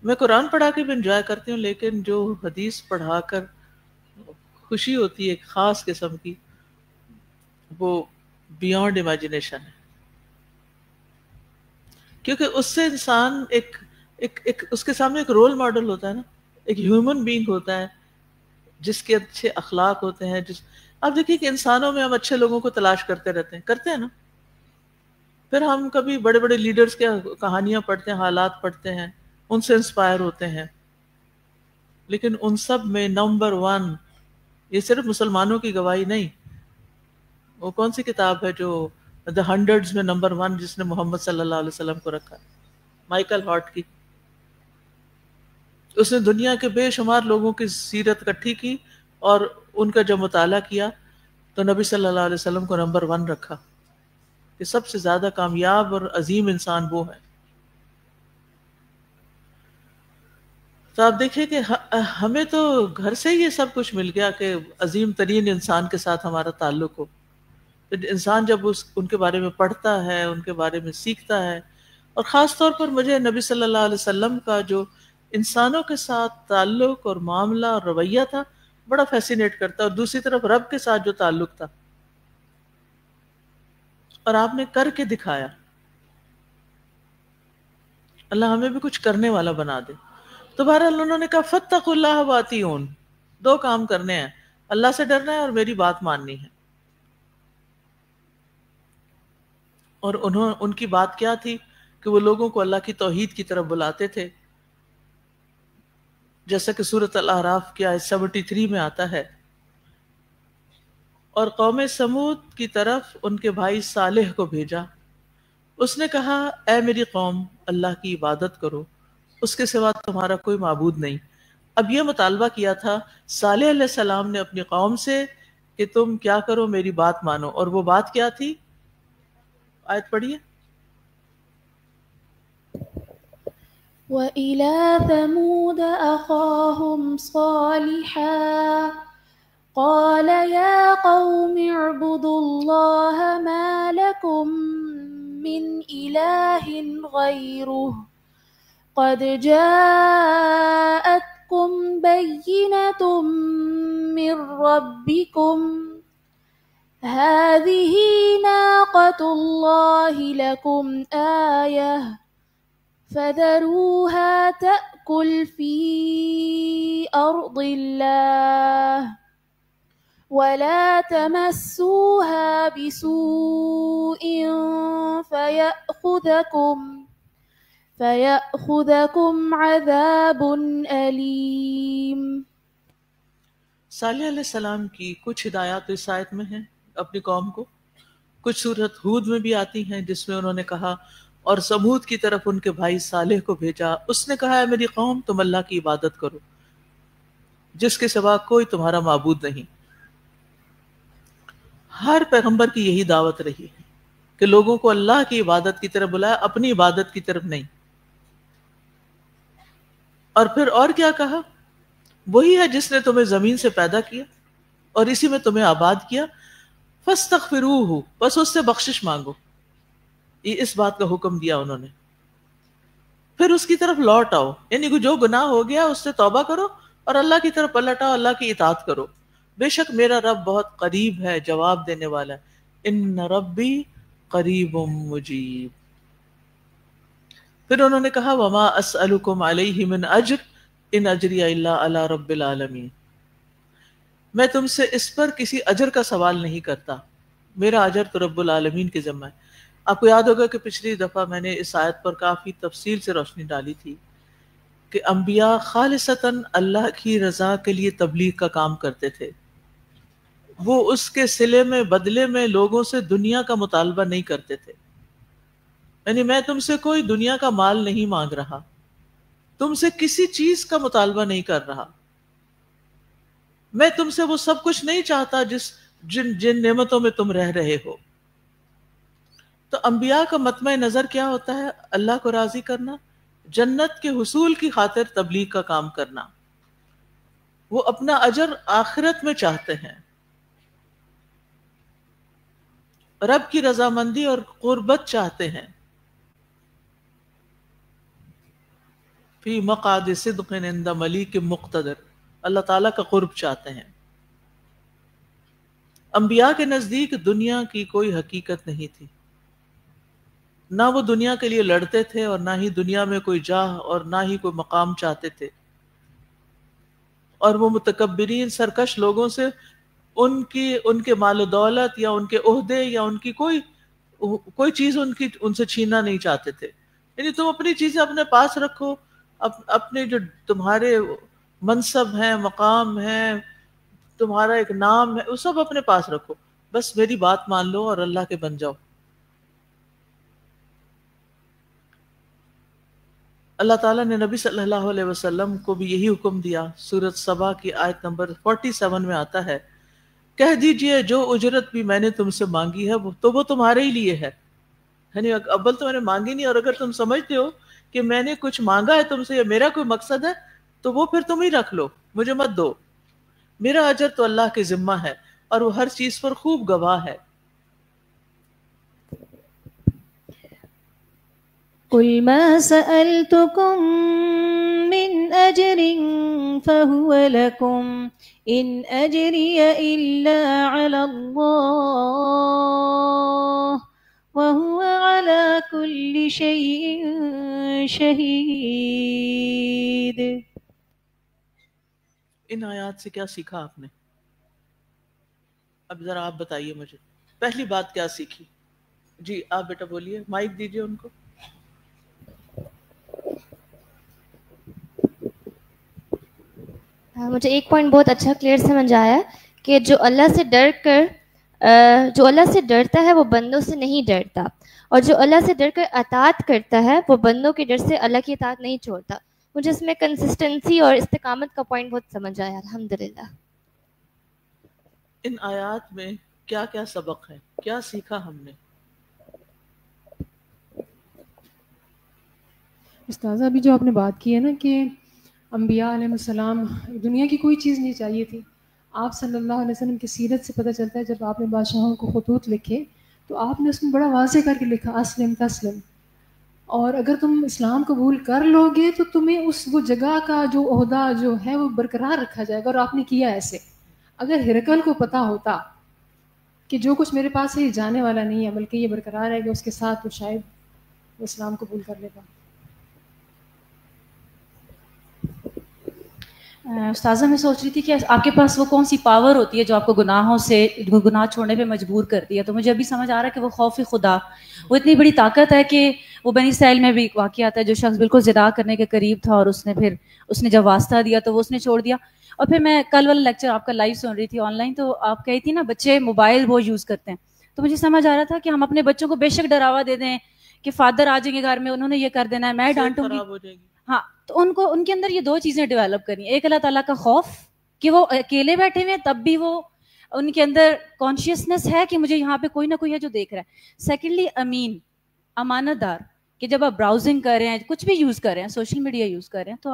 [SPEAKER 2] میں قرآن پڑھا کے بھی انجوائے کرتی ہوں، لیکن جو حدیث پڑھا کر خوشی ہوتی ہے ایک خاص قسم کی، وہ بیونڈ امیجنیشن ہے. کیونکہ اس سے انسان ایک اس کے سامنے ایک رول ماڈل ہوتا ہے نا، ایک ہیومن بینگ ہوتا ہے جس کے اچھے اخلاق ہوتے ہیں. آپ دیکھیے کہ انسانوں میں ہم اچھے لوگوں کو تلاش کرتے ہیں نا. پھر ہم کبھی بڑے بڑے لیڈرز کے کہانیاں پڑھتے ہیں، حالات پڑھتے ہیں، ان سے انسپائر ہوتے ہیں. لیکن ان سب میں نمبر 1، یہ صرف مسلمانوں کی گواہی نہیں، وہ کون سی کتاب ہے جو The Hundreds میں نمبر 1 جس نے محمد صلی اللہ علیہ وسلم کو رکھا، مائیکل ہارٹ کی. اس نے دنیا کے بے شمار لوگوں کی سیرت اکٹھی کی اور ان کا جب مطالعہ کیا تو نبی صلی اللہ علیہ وسلم کو نمبر 1 رکھا کہ سب سے زیادہ کامیاب اور عظیم انسان وہ ہے. تو آپ دیکھیں کہ ہمیں تو گھر سے یہ سب کچھ مل گیا کہ عظیم ترین انسان کے ساتھ ہمارا تعلق ہو. انسان جب ان کے بارے میں پڑھتا ہے، ان کے بارے میں سیکھتا ہے اور خاص طور پر مجھے نبی صلی اللہ علیہ وسلم کا جو انسانوں کے ساتھ تعلق اور معاملہ اور رویہ تھا بڑا فیسینیٹ کرتا ہے، اور دوسری طرف رب کے ساتھ جو تعلق تھا، اور آپ نے کر کے دکھایا. اللہ ہمیں بھی کچھ کرنے والا بنا دے. تو بہرحال انہوں نے کہا فاتقوا اللہ واتیون، دو کام کرنے ہیں، اللہ سے ڈرنا ہے اور میری بات ماننی ہے. اور ان کی بات کیا تھی کہ وہ لوگوں کو اللہ کی توحید کی طرف بلاتے تھے، جیسا کہ سورۃ الاعراف کی آیت 73 میں آتا ہے. اور قوم سمود کی طرف ان کے بھائی صالح کو بھیجا. اس نے کہا اے میری قوم، اللہ کی عبادت کرو، اس کے سوا تمہارا کوئی معبود نہیں. اب یہ مطالبہ کیا تھا صالح علیہ السلام نے اپنی قوم سے کہ تم کیا کرو، میری بات مانو. اور وہ بات کیا تھی؟ آیت پڑھیے.
[SPEAKER 5] وَإِلَى ثَمُودَ أَخَاهُمْ صَالِحًا قَالَ يَا قَوْمِ اعْبُدُوا اللَّهَ مَا لَكُمْ مِنْ إِلَٰهٍ غَيْرُهُ قَدْ جَاءَتْكُمْ بَيِّنَةٌ مِّن رَّبِّكُمْ هَٰذِهِ نَاقَةُ اللَّهِ لَكُمْ آيَةً فَذَرُوهَا تَأْكُلْ فِي أَرْضِ اللَّهِ وَلَا تَمَسُّوهَا بِسُوءٍ فَيَأْخُذَكُمْ عَذَابٌ أَلِيمٌ.
[SPEAKER 2] صالح علیہ السلام کی کچھ ہدایات اس آیت میں ہیں اپنی قوم کو، کچھ سورۃ ہود میں بھی آتی ہیں جس میں انہوں نے کہا اور سمود کی طرف ان کے بھائی صالح کو بھیجا. اس نے کہا ہے میری قوم تم اللہ کی عبادت کرو جس کے سوا کوئی تمہارا معبود نہیں. ہر پیغمبر کی یہی دعوت رہی ہے کہ لوگوں کو اللہ کی عبادت کی طرف بلایا، اپنی عبادت کی طرف نہیں. اور پھر اور کیا کہا؟ وہی ہے جس نے تمہیں زمین سے پیدا کیا اور اسی میں تمہیں آباد کیا. فاستغفروہ، بس اس سے بخشش مانگو. یہ اس بات کا حکم دیا انہوں نے. پھر اس کی طرف لوٹ آؤ، یعنی جو گناہ ہو گیا اس سے توبہ کرو اور اللہ کی طرف پلٹ آؤ، اللہ کی اطاعت کرو. بے شک میرا رب بہت قریب ہے، جواب دینے والا ہے. ان ربی قریب مجیب. پھر انہوں نے کہا وما اسألکم علیہ من اجر ان اجری الا علی رب العالمین. میں تم سے اس پر کسی اجر کا سوال نہیں کرتا، میرا اجر تو رب العالمین کے ذمہ ہے. آپ کو یاد ہوگا کہ پچھلی دفعہ میں نے اس آیت پر کافی تفصیل سے روشنی ڈالی تھی کہ انبیاء خالصتاً اللہ کی رضا کے لیے تبلیغ کا کام کرتے تھے. وہ اس کے صلے میں بدلے میں لوگوں سے دنیا کا مطالبہ نہیں کرتے تھے. یعنی میں تم سے کوئی دنیا کا مال نہیں مانگ رہا، تم سے کسی چیز کا مطالبہ نہیں کر رہا، میں تم سے وہ سب کچھ نہیں چاہتا جن نعمتوں میں تم رہ رہے ہو. تو انبیاء کا مطمع نظر کیا ہوتا ہے؟ اللہ کو راضی کرنا، جنت کے حصول کی خاطر تبلیغ کا کام کرنا. وہ اپنا اجر آخرت میں چاہتے ہیں، رب کی رضامندی اور قربت چاہتے ہیں. فی مقعد صدق عند ملیک مقتدر، اللہ تعالیٰ کا قرب چاہتے ہیں. انبیاء کے نزدیک دنیا کی کوئی حقیقت نہیں تھی، نہ وہ دنیا کے لیے لڑتے تھے اور نہ ہی دنیا میں کوئی جاہ اور نہ ہی کوئی مقام چاہتے تھے. اور وہ متکبرین سرکش لوگوں سے ان کے مال و دولت یا ان کے عہدے یا ان کی کوئی چیز ان سے چھیننا نہیں چاہتے تھے. یعنی تم اپنی چیزیں اپنے پاس رکھو، اپنے جو تمہارے منصب ہیں، مقام ہیں، تمہارا ایک نام ہے، وہ سب اپنے پاس رکھو، بس میری بات مان لو اور اللہ کے بن جاؤ. اللہ تعالیٰ نے نبی صلی اللہ علیہ وسلم کو بھی یہی حکم دیا. سورۃ سبا کی آیت نمبر 47 میں آتا ہے کہہ دیجئے جو اجرت بھی میں نے تم سے مانگی ہے تو وہ تمہارے ہی لیے ہے. یعنی اول تو میں نے مانگی نہیں، اور اگر تم سمجھتے ہو کہ میں نے کچھ مانگا ہے تم سے یا میرا کوئی مقصد ہے تو وہ پھر تم ہی رکھ لو، مجھے مت دو. میرا اجر تو اللہ کے ذمہ ہے اور وہ ہر چیز پر خوب گواہ ہے.
[SPEAKER 6] قل ما سألتكم من أجر فهو لكم إن أجري إلا على الله وهو على كل شيء شهيد.
[SPEAKER 2] ان آیات سے کیا سیکھا آپ نے؟ اب ذرا آپ بتائیے مجھے پہلی بات کیا سیکھی؟ جی آپ بیٹا بولیے، مائک دیجیے ان کو.
[SPEAKER 7] مجھے ایک پوائنٹ بہت اچھا کلیئر سمجھ آیا کہ جو اللہ سے ڈرتا ہے وہ بندوں سے نہیں ڈرتا، اور جو اللہ سے ڈر کر اطاعت کرتا ہے وہ بندوں کے ڈر سے اللہ کی اطاعت نہیں چھوڑتا. مجھے اس میں کنسسٹنسی اور استقامت کا پوائنٹ بہت سمجھ آیا الحمدللہ.
[SPEAKER 2] ان آیات میں کیا کیا سبق ہے، کیا سیکھا ہم نے؟
[SPEAKER 8] استاذہ ابھی جو آپ نے بات کی ہے نا کہ انبیاء علیہ السلام دنیا کی کوئی چیز نہیں چاہیے تھی. آپ صلی اللہ علیہ وسلم کی سیرت سے پتہ چلتا ہے جب آپ نے بادشاہوں کو خطوط لکھے تو آپ نے اس میں بڑا واضح کر کے لکھا اسلم تسلم، اور اگر تم اسلام قبول کر لو گے تو تمہیں وہ جگہ کا جو عہدہ جو ہے وہ برقرار رکھا جائے گا، اور آپ نے کیا ایسے. اگر ہرقل کو پتہ ہوتا کہ جو کچھ میرے پاس ہے یہ جانے والا نہیں ہے بلکہ یہ برقرار رہے گا اس کے ساتھ، تو شاید وہ اسلام قبول کر لیتا.
[SPEAKER 9] استاذہ میں سوچ رہی تھی کہ آپ کے پاس وہ کون سی پاور ہوتی ہے جو آپ کو گناہ چھوڑنے پہ مجبور کرتی ہے. تو مجھے ابھی سمجھ آ رہا ہے کہ وہ خوف خدا، وہ اتنی بڑی طاقت ہے کہ وہ بنی اسرائیل میں بھی ایک واقعہ آتا ہے، جو شخص بالکل زنا کرنے کے قریب تھا اور اس نے جب واسطہ دیا تو وہ اس نے چھوڑ دیا. اور پھر میں کل والا لیکچر آپ کا لائیو سن رہی تھی آن لائن، تو آپ کہی تھی نا بچے موبائل وہ یوز کرتے ہیں، تو مجھے سمجھ آ رہا تھا کہ ہم اپنے بچوں کو بے شک ڈراوا دے دیں کہ فادر آ جائیں گے گھر میں، انہوں نے یہ کر دینا ہے، میں ڈانٹوں گی. ہاں، تو ان کے اندر یہ دو چیزیں ڈیولپ کرنی ہے. ایک اللہ تعالیٰ کا خوف کہ وہ اکیلے بیٹھے ہوئے ہیں تب بھی وہ ان کے اندر کانشیسنس ہے کہ مجھے یہاں پہ کوئی نہ کوئی ہے جو دیکھ رہا ہے. سیکنڈلی امین، امانت دار، کہ جب آپ براؤزنگ کر رہے ہیں، کچھ بھی یوز کر رہے ہیں، سوشل میڈیا یوز کر رہے ہیں، تو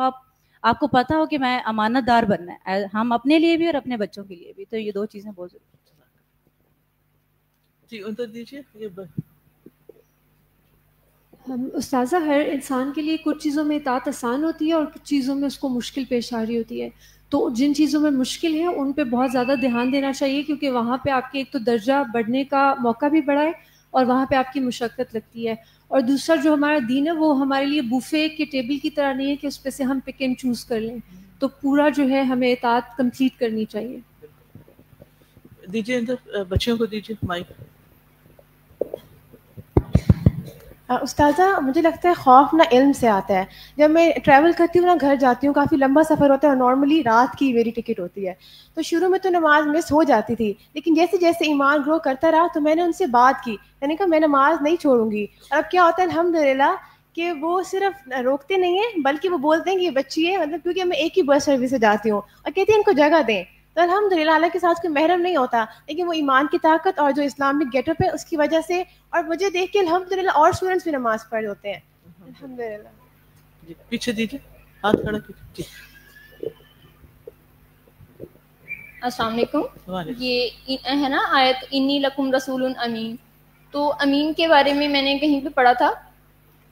[SPEAKER 9] آپ کو پتا ہو کہ میں امانت دار بننا ہے، ہم اپنے لیے بھی اور اپنے بچوں کے لیے بھی. تو یہ دو چیزیں بہت ضروری ہیں.
[SPEAKER 2] جی ادھر دیجیے.
[SPEAKER 10] استاذہ ہر انسان کے لیے کچھ چیزوں میں اطاعت آسان ہوتی ہے اور کچھ چیزوں میں اس کو مشکل پیش آ رہی ہوتی ہے. تو جن چیزوں میں مشکل ہے ان پہ بہت زیادہ دھیان دینا چاہیے، کیونکہ وہاں پہ آپ کے ایک تو درجہ بڑھنے کا موقع بھی بڑھا ہے اور وہاں پہ آپ کی مشقت لگتی ہے. اور دوسرا جو ہمارا دین ہے وہ ہمارے لیے بوفے کے ٹیبل کی طرح نہیں ہے کہ اس پہ سے ہم پک اینڈ چوز کر لیں. تو پورا جو ہے ہمیں اطاعت کمپلیٹ کرنی چاہیے.
[SPEAKER 2] دیجیے ادھر بچیوں کو دیجیے مائک.
[SPEAKER 11] استاذہ مجھے لگتا ہے خوف نہ علم سے آتا ہے. جب میں ٹریول کرتی ہوں نا، گھر جاتی ہوں، کافی لمبا سفر ہوتا ہے اور نارملی رات کی میری ٹکٹ ہوتی ہے، تو شروع میں تو نماز مس ہو جاتی تھی، لیکن جیسے جیسے ایمان گرو کرتا رہا تو میں نے ان سے بات کی، میں نے کہا میں نماز نہیں چھوڑوں گی. اور اب کیا ہوتا ہے الحمدللہ کہ وہ صرف روکتے نہیں ہیں بلکہ وہ بولتے ہیں کہ یہ بچی ہے، مطلب کیونکہ میں ایک ہی بس سروس سے جاتی ہوں، اور کہتے ہیں ان کو جگہ دیں. تو الحمدللہ اللہ کے ساتھ کوئی محرم نہیں ہوتا، لیکن وہ ایمان کی طاقت اور جو اسلامک گیٹ اپ ہے اس کی وجہ سے، اور مجھے دیکھ کے الحمدللہ اور اسٹوڈنٹس بھی نماز پڑھ ہوتے ہیں الحمدللہ.
[SPEAKER 2] جی پیچھے دیجیے، ہاتھ کھڑا کیجیے.
[SPEAKER 12] السلام علیکم. یہ ہے نا آیت انی لکم رسول امین، تو امین کے بارے میں میں نے کہیں پہ پڑھا تھا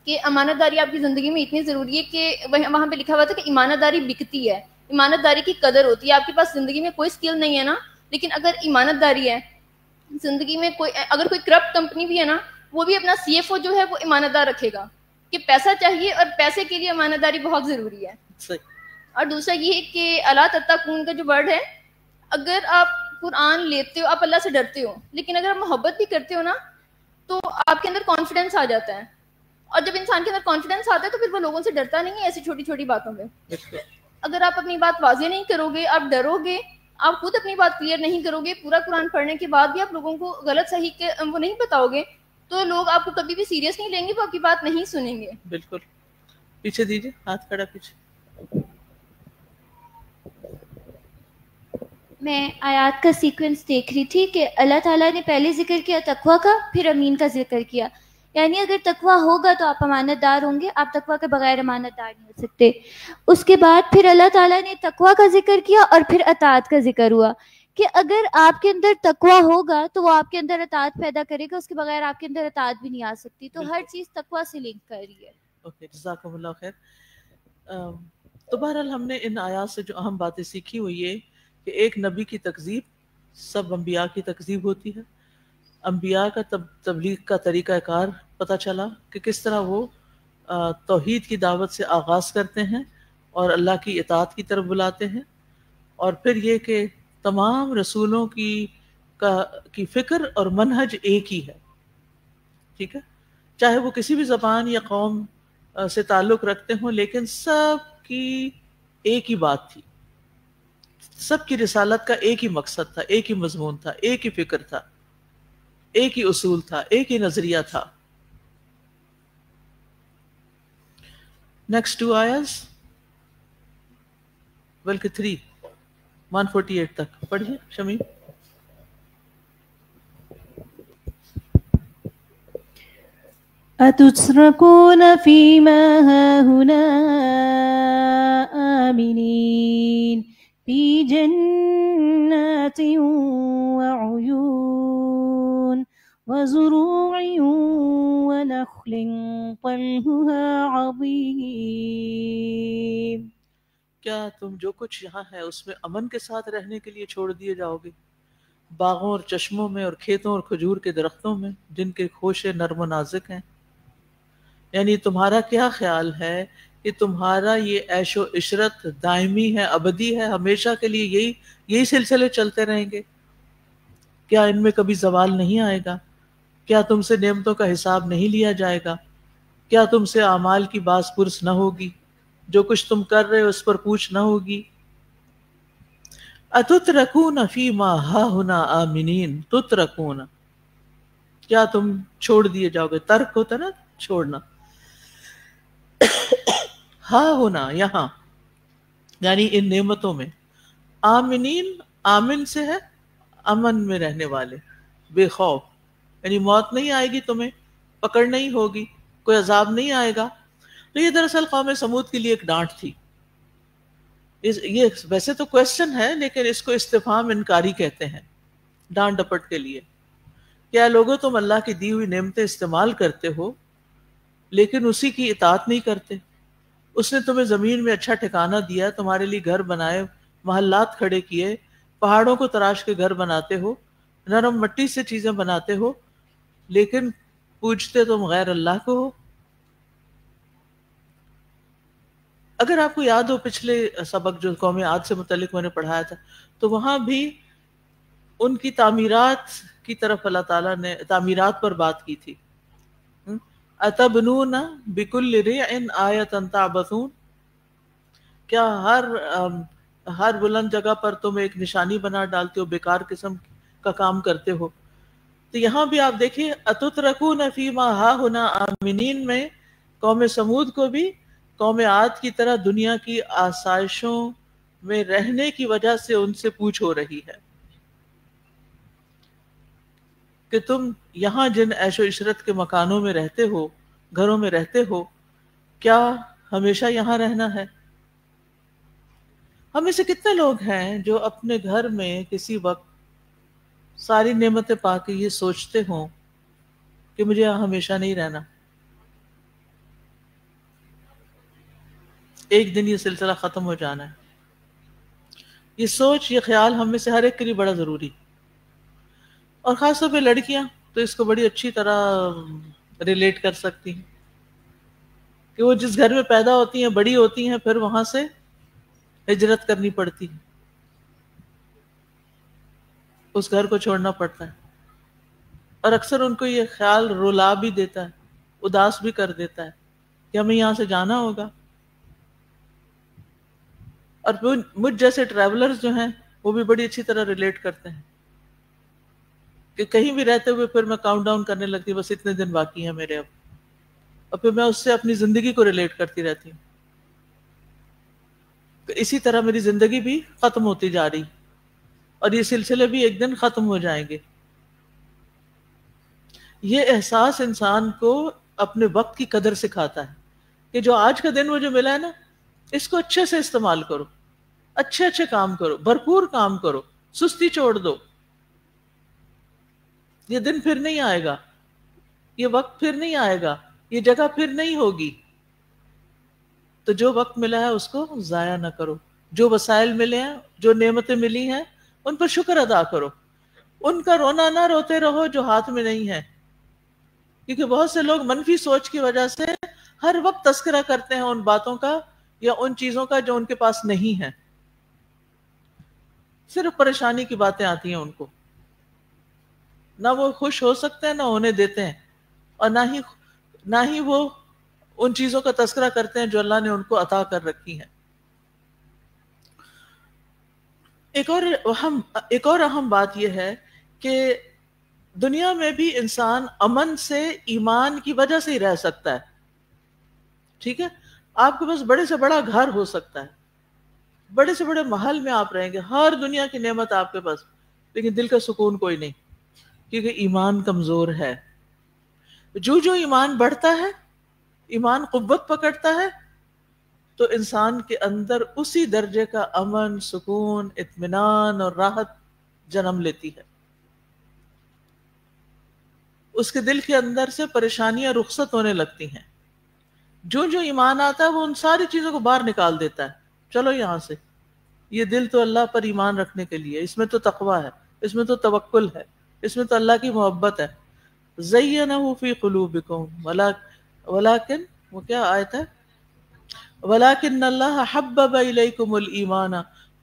[SPEAKER 12] کہ امانت داری آپ کی زندگی میں اتنی ضروری ہے کہ وہاں پہ لکھا ہوا تھا کہ امانت داری بکتی ہے، امانت داری کی قدر ہوتی ہے. آپ کے پاس زندگی میں کوئی اسکل نہیں ہے نا، لیکن اگر ایمانت داری ہے زندگی میں، اگر کوئی کرپٹ کمپنی بھی ہے نا، وہ بھی اپنا سی ایف او جو ہے وہ ایمانت دار رکھے گا کہ پیسہ چاہیے اور پیسے کے لیے امانت داری بہت ضروری ہے. اور دوسرا یہ ہے کہ الا تتقون کا جو ورڈ ہے، اگر آپ قرآن لیتے ہو، آپ اللہ سے ڈرتے ہو، لیکن اگر آپ محبت بھی کرتے ہو نا تو آپ کے اندر کانفیڈنس آ جاتا ہے. اور جب انسان کے اندر کانفیڈنس آتا ہے تو پھر وہ لوگوں سے ڈرتا نہیں ہے ایسی چھوٹی چھوٹی باتوں میں. اگر آپ اپنی بات واضح نہیں کرو گے، آپ ڈرو گے، آپ خود اپنی بات کلیئر نہیں کرو گے، پورا قرآن پڑھنے کے بعد بھی آپ لوگوں کو غلط صحیح کے وہ نہیں بتاؤ گے، تو لوگ آپ کو کبھی بھی سیریس نہیں لیں گے، وہ آپ کی بات نہیں سنیں گے.
[SPEAKER 2] بالکل. پیچھے دیجیے، ہاتھ کھڑا پیچھے.
[SPEAKER 7] میں آیات کا سیکوینس دیکھ رہی تھی کہ اللہ تعالیٰ نے پہلے ذکر کیا تقویٰ کا، پھر امین کا ذکر کیا. یعنی اگر تقویٰ ہوگا تو آپ امانت دار ہوں گے، آپ تقویٰ کے بغیر امانت دار نہیں ہو سکتے. اس کے بعد پھر اللہ تعالیٰ نے تقویٰ کا ذکر کیا اور پھر اطاعت کا ذکر ہوا کہ اگر آپ کے اندر تقویٰ ہوگا تو وہ آپ کے اندر اطاعت پیدا کرے گا، اس کے بغیر آپ کے اندر اطاعت بھی نہیں آ سکتی. تو ہر چیز تقویٰ سے لنک کر رہی ہے.
[SPEAKER 2] اوکے، جزاکم اللہ خیر. تو بہرحال ہم نے ان آیات سے جو اہم باتیں سیکھی وہ یہ کہ ایک نبی کی تکذیب سب انبیاء کی تکذیب ہوتی ہے. انبیاء کا تبلیغ کا طریقہ کار پتہ چلا کہ کس طرح وہ توحید کی دعوت سے آغاز کرتے ہیں اور اللہ کی اطاعت کی طرف بلاتے ہیں، اور پھر یہ کہ تمام رسولوں کی فکر اور منہج ایک ہی ہے. ٹھیک ہے، چاہے وہ کسی بھی زبان یا قوم سے تعلق رکھتے ہوں، لیکن سب کی ایک ہی بات تھی. سب کی رسالت کا ایک ہی مقصد تھا، ایک ہی مضمون تھا، ایک ہی فکر تھا، ایک ہی اصول تھا، ایک ہی نظریہ تھا. نیکسٹ 2 آیاز بلکہ 3 148 تک پڑھیے شمیم.
[SPEAKER 6] أتتركون فيما هاهنا آمنين في جنات وعيون وزروع ونخل طلعها عظيم.
[SPEAKER 2] کیا تم جو کچھ یہاں ہے اس میں امن کے ساتھ رہنے کے لیے چھوڑ دیے جاؤ گے، باغوں اور چشموں میں اور کھیتوں اور کھجور کے درختوں میں جن کے خوشے نرم و نازک ہیں؟ یعنی تمہارا کیا خیال ہے کہ تمہارا یہ عیش و عشرت دائمی ہے، ابدی ہے، ہمیشہ کے لیے یہی سلسلے چلتے رہیں گے؟ کیا ان میں کبھی زوال نہیں آئے گا؟ کیا تم سے نعمتوں کا حساب نہیں لیا جائے گا؟ کیا تم سے اعمال کی باز پرس نہ ہوگی؟ جو کچھ تم کر رہے ہو اس پر پوچھ نہ ہوگی؟ اتترکون فیما ہاہنا آمنین، تترکون کیا تم چھوڑ دیے جاؤ گے؟ ترک ہوتا نا چھوڑنا. ہاں ہونا یہاں یعنی ان نعمتوں میں. آمنین آمن سے ہے امن میں رہنے والے، بے خوف، یعنی موت نہیں آئے گی، تمہیں پکڑ نہیں ہوگی، کوئی عذاب نہیں آئے گا. تو یہ دراصل قوم سمود کے لیے ایک ڈانٹ تھی. یہ ویسے تو کویسچن ہے لیکن اس کو استفہام انکاری کہتے ہیں، ڈانٹ ڈپٹ کے لیے. کیا لوگوں تم اللہ کی دی ہوئی نعمتیں استعمال کرتے ہو لیکن اسی کی اطاعت نہیں کرتے؟ اس نے تمہیں زمین میں اچھا ٹھکانہ دیا، تمہارے لیے گھر بنائے، محلات کھڑے کیے، پہاڑوں کو تراش کے گھر بناتے ہو، نرم مٹی سے چیزیں بناتے ہو، لیکن پوجتے تم غیر اللہ کو ہو. اگر آپ کو یاد ہو پچھلے سبق جو قوم عاد سے متعلق میں نے پڑھایا تھا تو وہاں بھی ان کی تعمیرات کی طرف اللہ تعالیٰ نے تعمیرات پر بات کی تھی. اتبنون بکل ریع آیۃ تعبثون، کیا ہر بلند جگہ پر تم ایک نشانی بنا ڈالتے ہو، بیکار قسم کا کام کرتے ہو. تو یہاں بھی آپ دیکھیے اتترکون فیما ہاہنا آمنین میں قوم سمود کو بھی قوم عاد کی طرح دنیا کی آسائشوں میں رہنے کی وجہ سے ان سے پوچھ ہو رہی ہے کہ تم یہاں جن عیش و عشرت کے مکانوں میں رہتے ہو، گھروں میں رہتے ہو، کیا ہمیشہ یہاں رہنا ہے؟ ہم میں سے کتنے لوگ ہیں جو اپنے گھر میں کسی وقت ساری نعمتیں پا کے یہ سوچتے ہوں کہ مجھے یہاں ہمیشہ نہیں رہنا؟ ایک دن یہ سلسلہ ختم ہو جانا ہے. یہ سوچ، یہ خیال ہم میں سے ہر ایک کے لیے بڑا ضروری، اور خاص طور پہ لڑکیاں تو اس کو بڑی اچھی طرح ریلیٹ کر سکتی ہیں کہ وہ جس گھر میں پیدا ہوتی ہیں، بڑی ہوتی ہیں، پھر وہاں سے ہجرت کرنی پڑتی ہے، اس گھر کو چھوڑنا پڑتا ہے، اور اکثر ان کو یہ خیال رلا بھی دیتا ہے، اداس بھی کر دیتا ہے کہ ہمیں یہاں سے جانا ہوگا. اور مجھ جیسے ٹریولرز جو ہیں وہ بھی بڑی اچھی طرح ریلیٹ کرتے ہیں کہ کہیں بھی رہتے ہوئے پھر میں کاؤنٹ ڈاؤن کرنے لگتی ہوں، بس اتنے دن باقی ہیں میرے اب، اور پھر میں اس سے اپنی زندگی کو ریلیٹ کرتی رہتی ہوں. اسی طرح میری زندگی بھی ختم ہوتی جا رہی اور یہ سلسلے بھی ایک دن ختم ہو جائیں گے. یہ احساس انسان کو اپنے وقت کی قدر سکھاتا ہے کہ جو آج کا دن مجھے ملا ہے نا، اس کو اچھے سے استعمال کرو، اچھے اچھے کام کرو، بھرپور کام کرو، سستی چھوڑ دو. یہ دن پھر نہیں آئے گا, یہ وقت پھر نہیں آئے گا, یہ جگہ پھر نہیں ہوگی. تو جو وقت ملا ہے اس کو ضائع نہ کرو. جو وسائل ملے ہیں, جو نعمتیں ملی ہیں, ان پر شکر ادا کرو. ان کا رونا نہ روتے رہو جو ہاتھ میں نہیں ہے, کیونکہ بہت سے لوگ منفی سوچ کی وجہ سے ہر وقت تذکرہ کرتے ہیں ان باتوں کا یا ان چیزوں کا جو ان کے پاس نہیں ہے. صرف پریشانی کی باتیں آتی ہیں ان کو, نہ وہ خوش ہو سکتے ہیں نہ ہونے دیتے ہیں, اور نہ ہی وہ ان چیزوں کا تذکرہ کرتے ہیں جو اللہ نے ان کو عطا کر رکھی ہیں. ایک اور اہم بات یہ ہے کہ دنیا میں بھی انسان امن سے ایمان کی وجہ سے ہی رہ سکتا ہے. ٹھیک ہے, آپ کے پاس بڑے سے بڑا گھر ہو سکتا ہے, بڑے سے بڑے محل میں آپ رہیں گے, ہر دنیا کی نعمت آپ کے پاس, لیکن دل کا سکون کوئی نہیں, کیونکہ ایمان کمزور ہے. جو ایمان بڑھتا ہے, ایمان قوت پکڑتا ہے, تو انسان کے اندر اسی درجے کا امن, سکون, اطمینان اور راحت جنم لیتی ہے. اس کے دل کے اندر سے پریشانیاں رخصت ہونے لگتی ہیں. جو ایمان آتا ہے وہ ان ساری چیزوں کو باہر نکال دیتا ہے. چلو یہاں سے, یہ دل تو اللہ پر ایمان رکھنے کے لیے, اس میں تو تقویٰ ہے, اس میں تو توکل ہے, اس میں تو اللہ کی محبت ہے. زینہ فی قلوبکم ولیکن وہ کیا آیت ہے, ولیکن اللہ حبب الیکم الایمان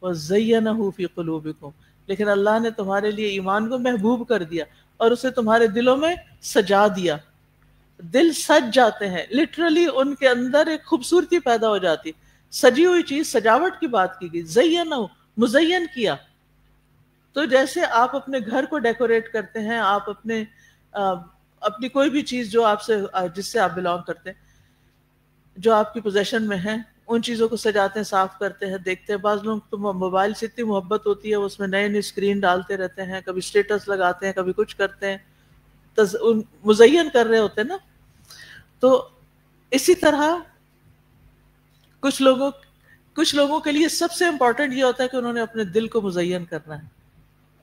[SPEAKER 2] وزینہ فی قلوبکم, لیکن اللہ نے تمہارے لیے ایمان کو محبوب کر دیا اور اسے تمہارے دلوں میں سجا دیا. دل سج جاتے ہیں, لٹرلی ان کے اندر ایک خوبصورتی پیدا ہو جاتی. سجی ہوئی چیز, سجاوٹ کی بات کی گئی, زینہ مزین کیا. تو جیسے آپ اپنے گھر کو ڈیکوریٹ کرتے ہیں, آپ اپنی کوئی بھی چیز جو آپ سے, جس سے آپ بلانگ کرتے ہیں, جو آپ کی پوزیشن میں ہیں, ان چیزوں کو سجاتے ہیں, صاف کرتے ہیں, دیکھتے ہیں. بعض لوگ تو موبائل سے اتنی محبت ہوتی ہے, اس میں نئے اسکرین ڈالتے رہتے ہیں, کبھی اسٹیٹس لگاتے ہیں, کبھی کچھ کرتے ہیں, مزین کر رہے ہوتے ہیں نا. تو اسی طرح کچھ لوگوں کے لیے سب سے امپورٹنٹ یہ ہوتا ہے کہ انہوں نے اپنے دل کو مزین کرنا ہے,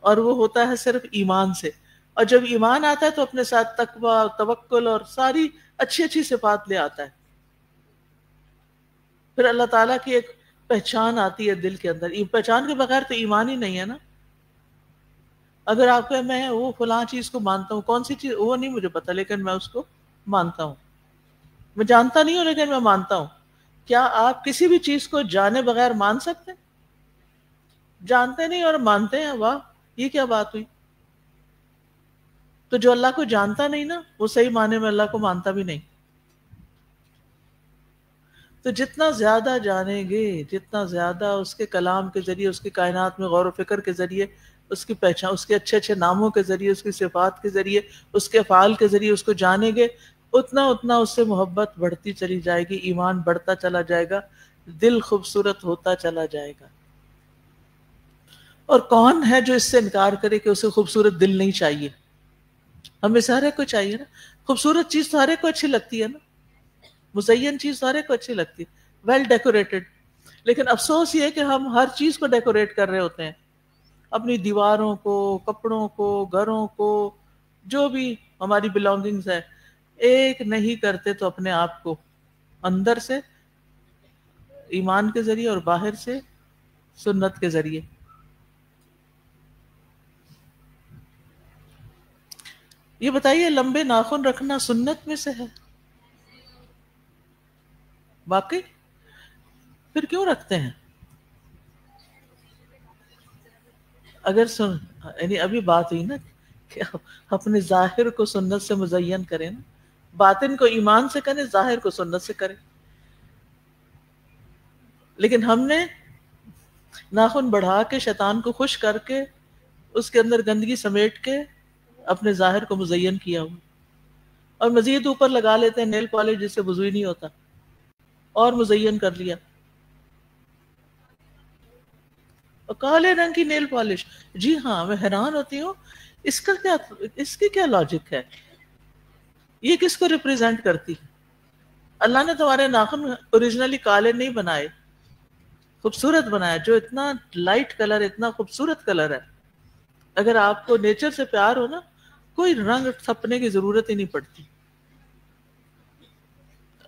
[SPEAKER 2] اور وہ ہوتا ہے صرف ایمان سے. اور جب ایمان آتا ہے تو اپنے ساتھ تقویٰ, توکل اور ساری اچھی صفات لے آتا ہے. پھر اللہ تعالیٰ کی ایک پہچان آتی ہے دل کے اندر. پہچان کے بغیر تو ایمان ہی نہیں ہے نا. اگر آپ کہ میں وہ فلاں چیز کو مانتا ہوں, کون سی چیز وہ نہیں مجھے پتا, لیکن میں اس کو مانتا ہوں. میں جانتا نہیں ہوں لیکن میں مانتا ہوں. کیا آپ کسی بھی چیز کو جانے بغیر مان سکتے ہیں؟ جانتے نہیں اور مانتے ہیں, واہ یہ کیا بات ہوئی. تو جو اللہ کو جانتا نہیں نا, وہ صحیح معنی میں اللہ کو مانتا بھی نہیں. تو جتنا زیادہ جانیں گے, جتنا زیادہ اس کے کلام کے ذریعے, اس کی کائنات میں غور و فکر کے ذریعے, اس کی پہچان, اس کے اچھے ناموں کے ذریعے, اس کی صفات کے ذریعے, اس کے افعال کے ذریعے اس کو جانیں گے, اتنا اس سے محبت بڑھتی چلی جائے گی, ایمان بڑھتا چلا جائے گا, دل خوبصورت ہوتا چلا جائے گا. اور کون ہے جو اس سے انکار کرے کہ اسے خوبصورت دل نہیں چاہیے؟ ہمیں سارے کو چاہیے نا. خوبصورت چیز سارے کو اچھی لگتی ہے نا, مزین چیز سارے کو اچھی لگتی ہے, ویل ڈیکوریٹڈ. لیکن افسوس یہ ہے کہ ہم ہر چیز کو ڈیکوریٹ کر رہے ہوتے ہیں, اپنی دیواروں کو, کپڑوں کو, گھروں کو, جو بھی ہماری بلانگنگز ہے, ایک نہیں کرتے تو اپنے آپ کو اندر سے ایمان کے ذریعے اور باہر سے سنت کے ذریعے. یہ بتائیے, لمبے ناخن رکھنا سنت میں سے ہے؟ واقعی؟ پھر کیوں رکھتے ہیں؟ اگر یعنی ابھی بات ہوئی نا کہ اپنے ظاہر کو سنت سے مزین کریں نا, باطن کو ایمان سے کریں, ظاہر کو سنت سے کریں. لیکن ہم نے ناخن بڑھا کے, شیطان کو خوش کر کے, اس کے اندر گندگی سمیٹ کے اپنے ظاہر کو مزین کیا ہوا, اور مزید اوپر لگا لیتے ہیں نیل پالش جس سے وضو ہی نہیں ہوتا, اور مزین کر لیا. اور کالے رنگ کی نیل پالش, جی ہاں میں حیران ہوتی ہوں اس کی کیا لاجک ہے, یہ کس کو ریپریزنٹ کرتی ہے؟ اللہ نے تمہارے ناخن اوریجنلی کالے نہیں بنائے, خوبصورت بنایا, جو اتنا لائٹ کلر, اتنا خوبصورت کلر ہے, اگر آپ کو نیچر سے پیار ہو نا، کوئی رنگ تھپنے کی ضرورت ہی نہیں پڑتی،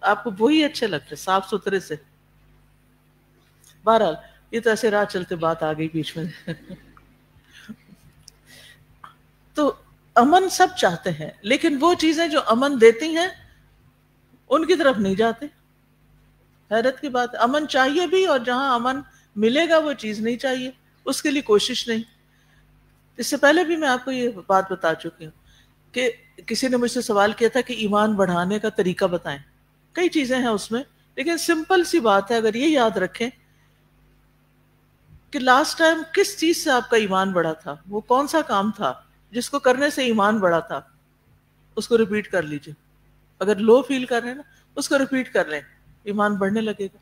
[SPEAKER 2] آپ کو وہی اچھے لگتے صاف ستھرے سے. بہرحال یہ تو ایسے راہ چلتے بات آ گئی بیچ میں. تو امن سب چاہتے ہیں، لیکن وہ چیزیں جو امن دیتی ہیں ان کی طرف نہیں جاتے. حیرت کی بات، امن چاہیے بھی، اور جہاں امن ملے گا وہ چیز نہیں چاہیے، اس کے لیے کوشش نہیں. اس سے پہلے بھی میں آپ کو یہ بات بتا چکی ہوں کہ کسی نے مجھ سے سوال کیا تھا کہ ایمان بڑھانے کا طریقہ بتائیں. کئی چیزیں ہیں اس میں، لیکن سمپل سی بات ہے، اگر یہ یاد رکھیں کہ لاسٹ ٹائم کس چیز سے آپ کا ایمان بڑھا تھا، وہ کون سا کام تھا جس کو کرنے سے ایمان بڑھا تھا، اس کو ریپیٹ کر لیجئے. اگر لو فیل کر رہے ہیں نا، اس کو ریپیٹ کر لیں، ایمان بڑھنے لگے گا.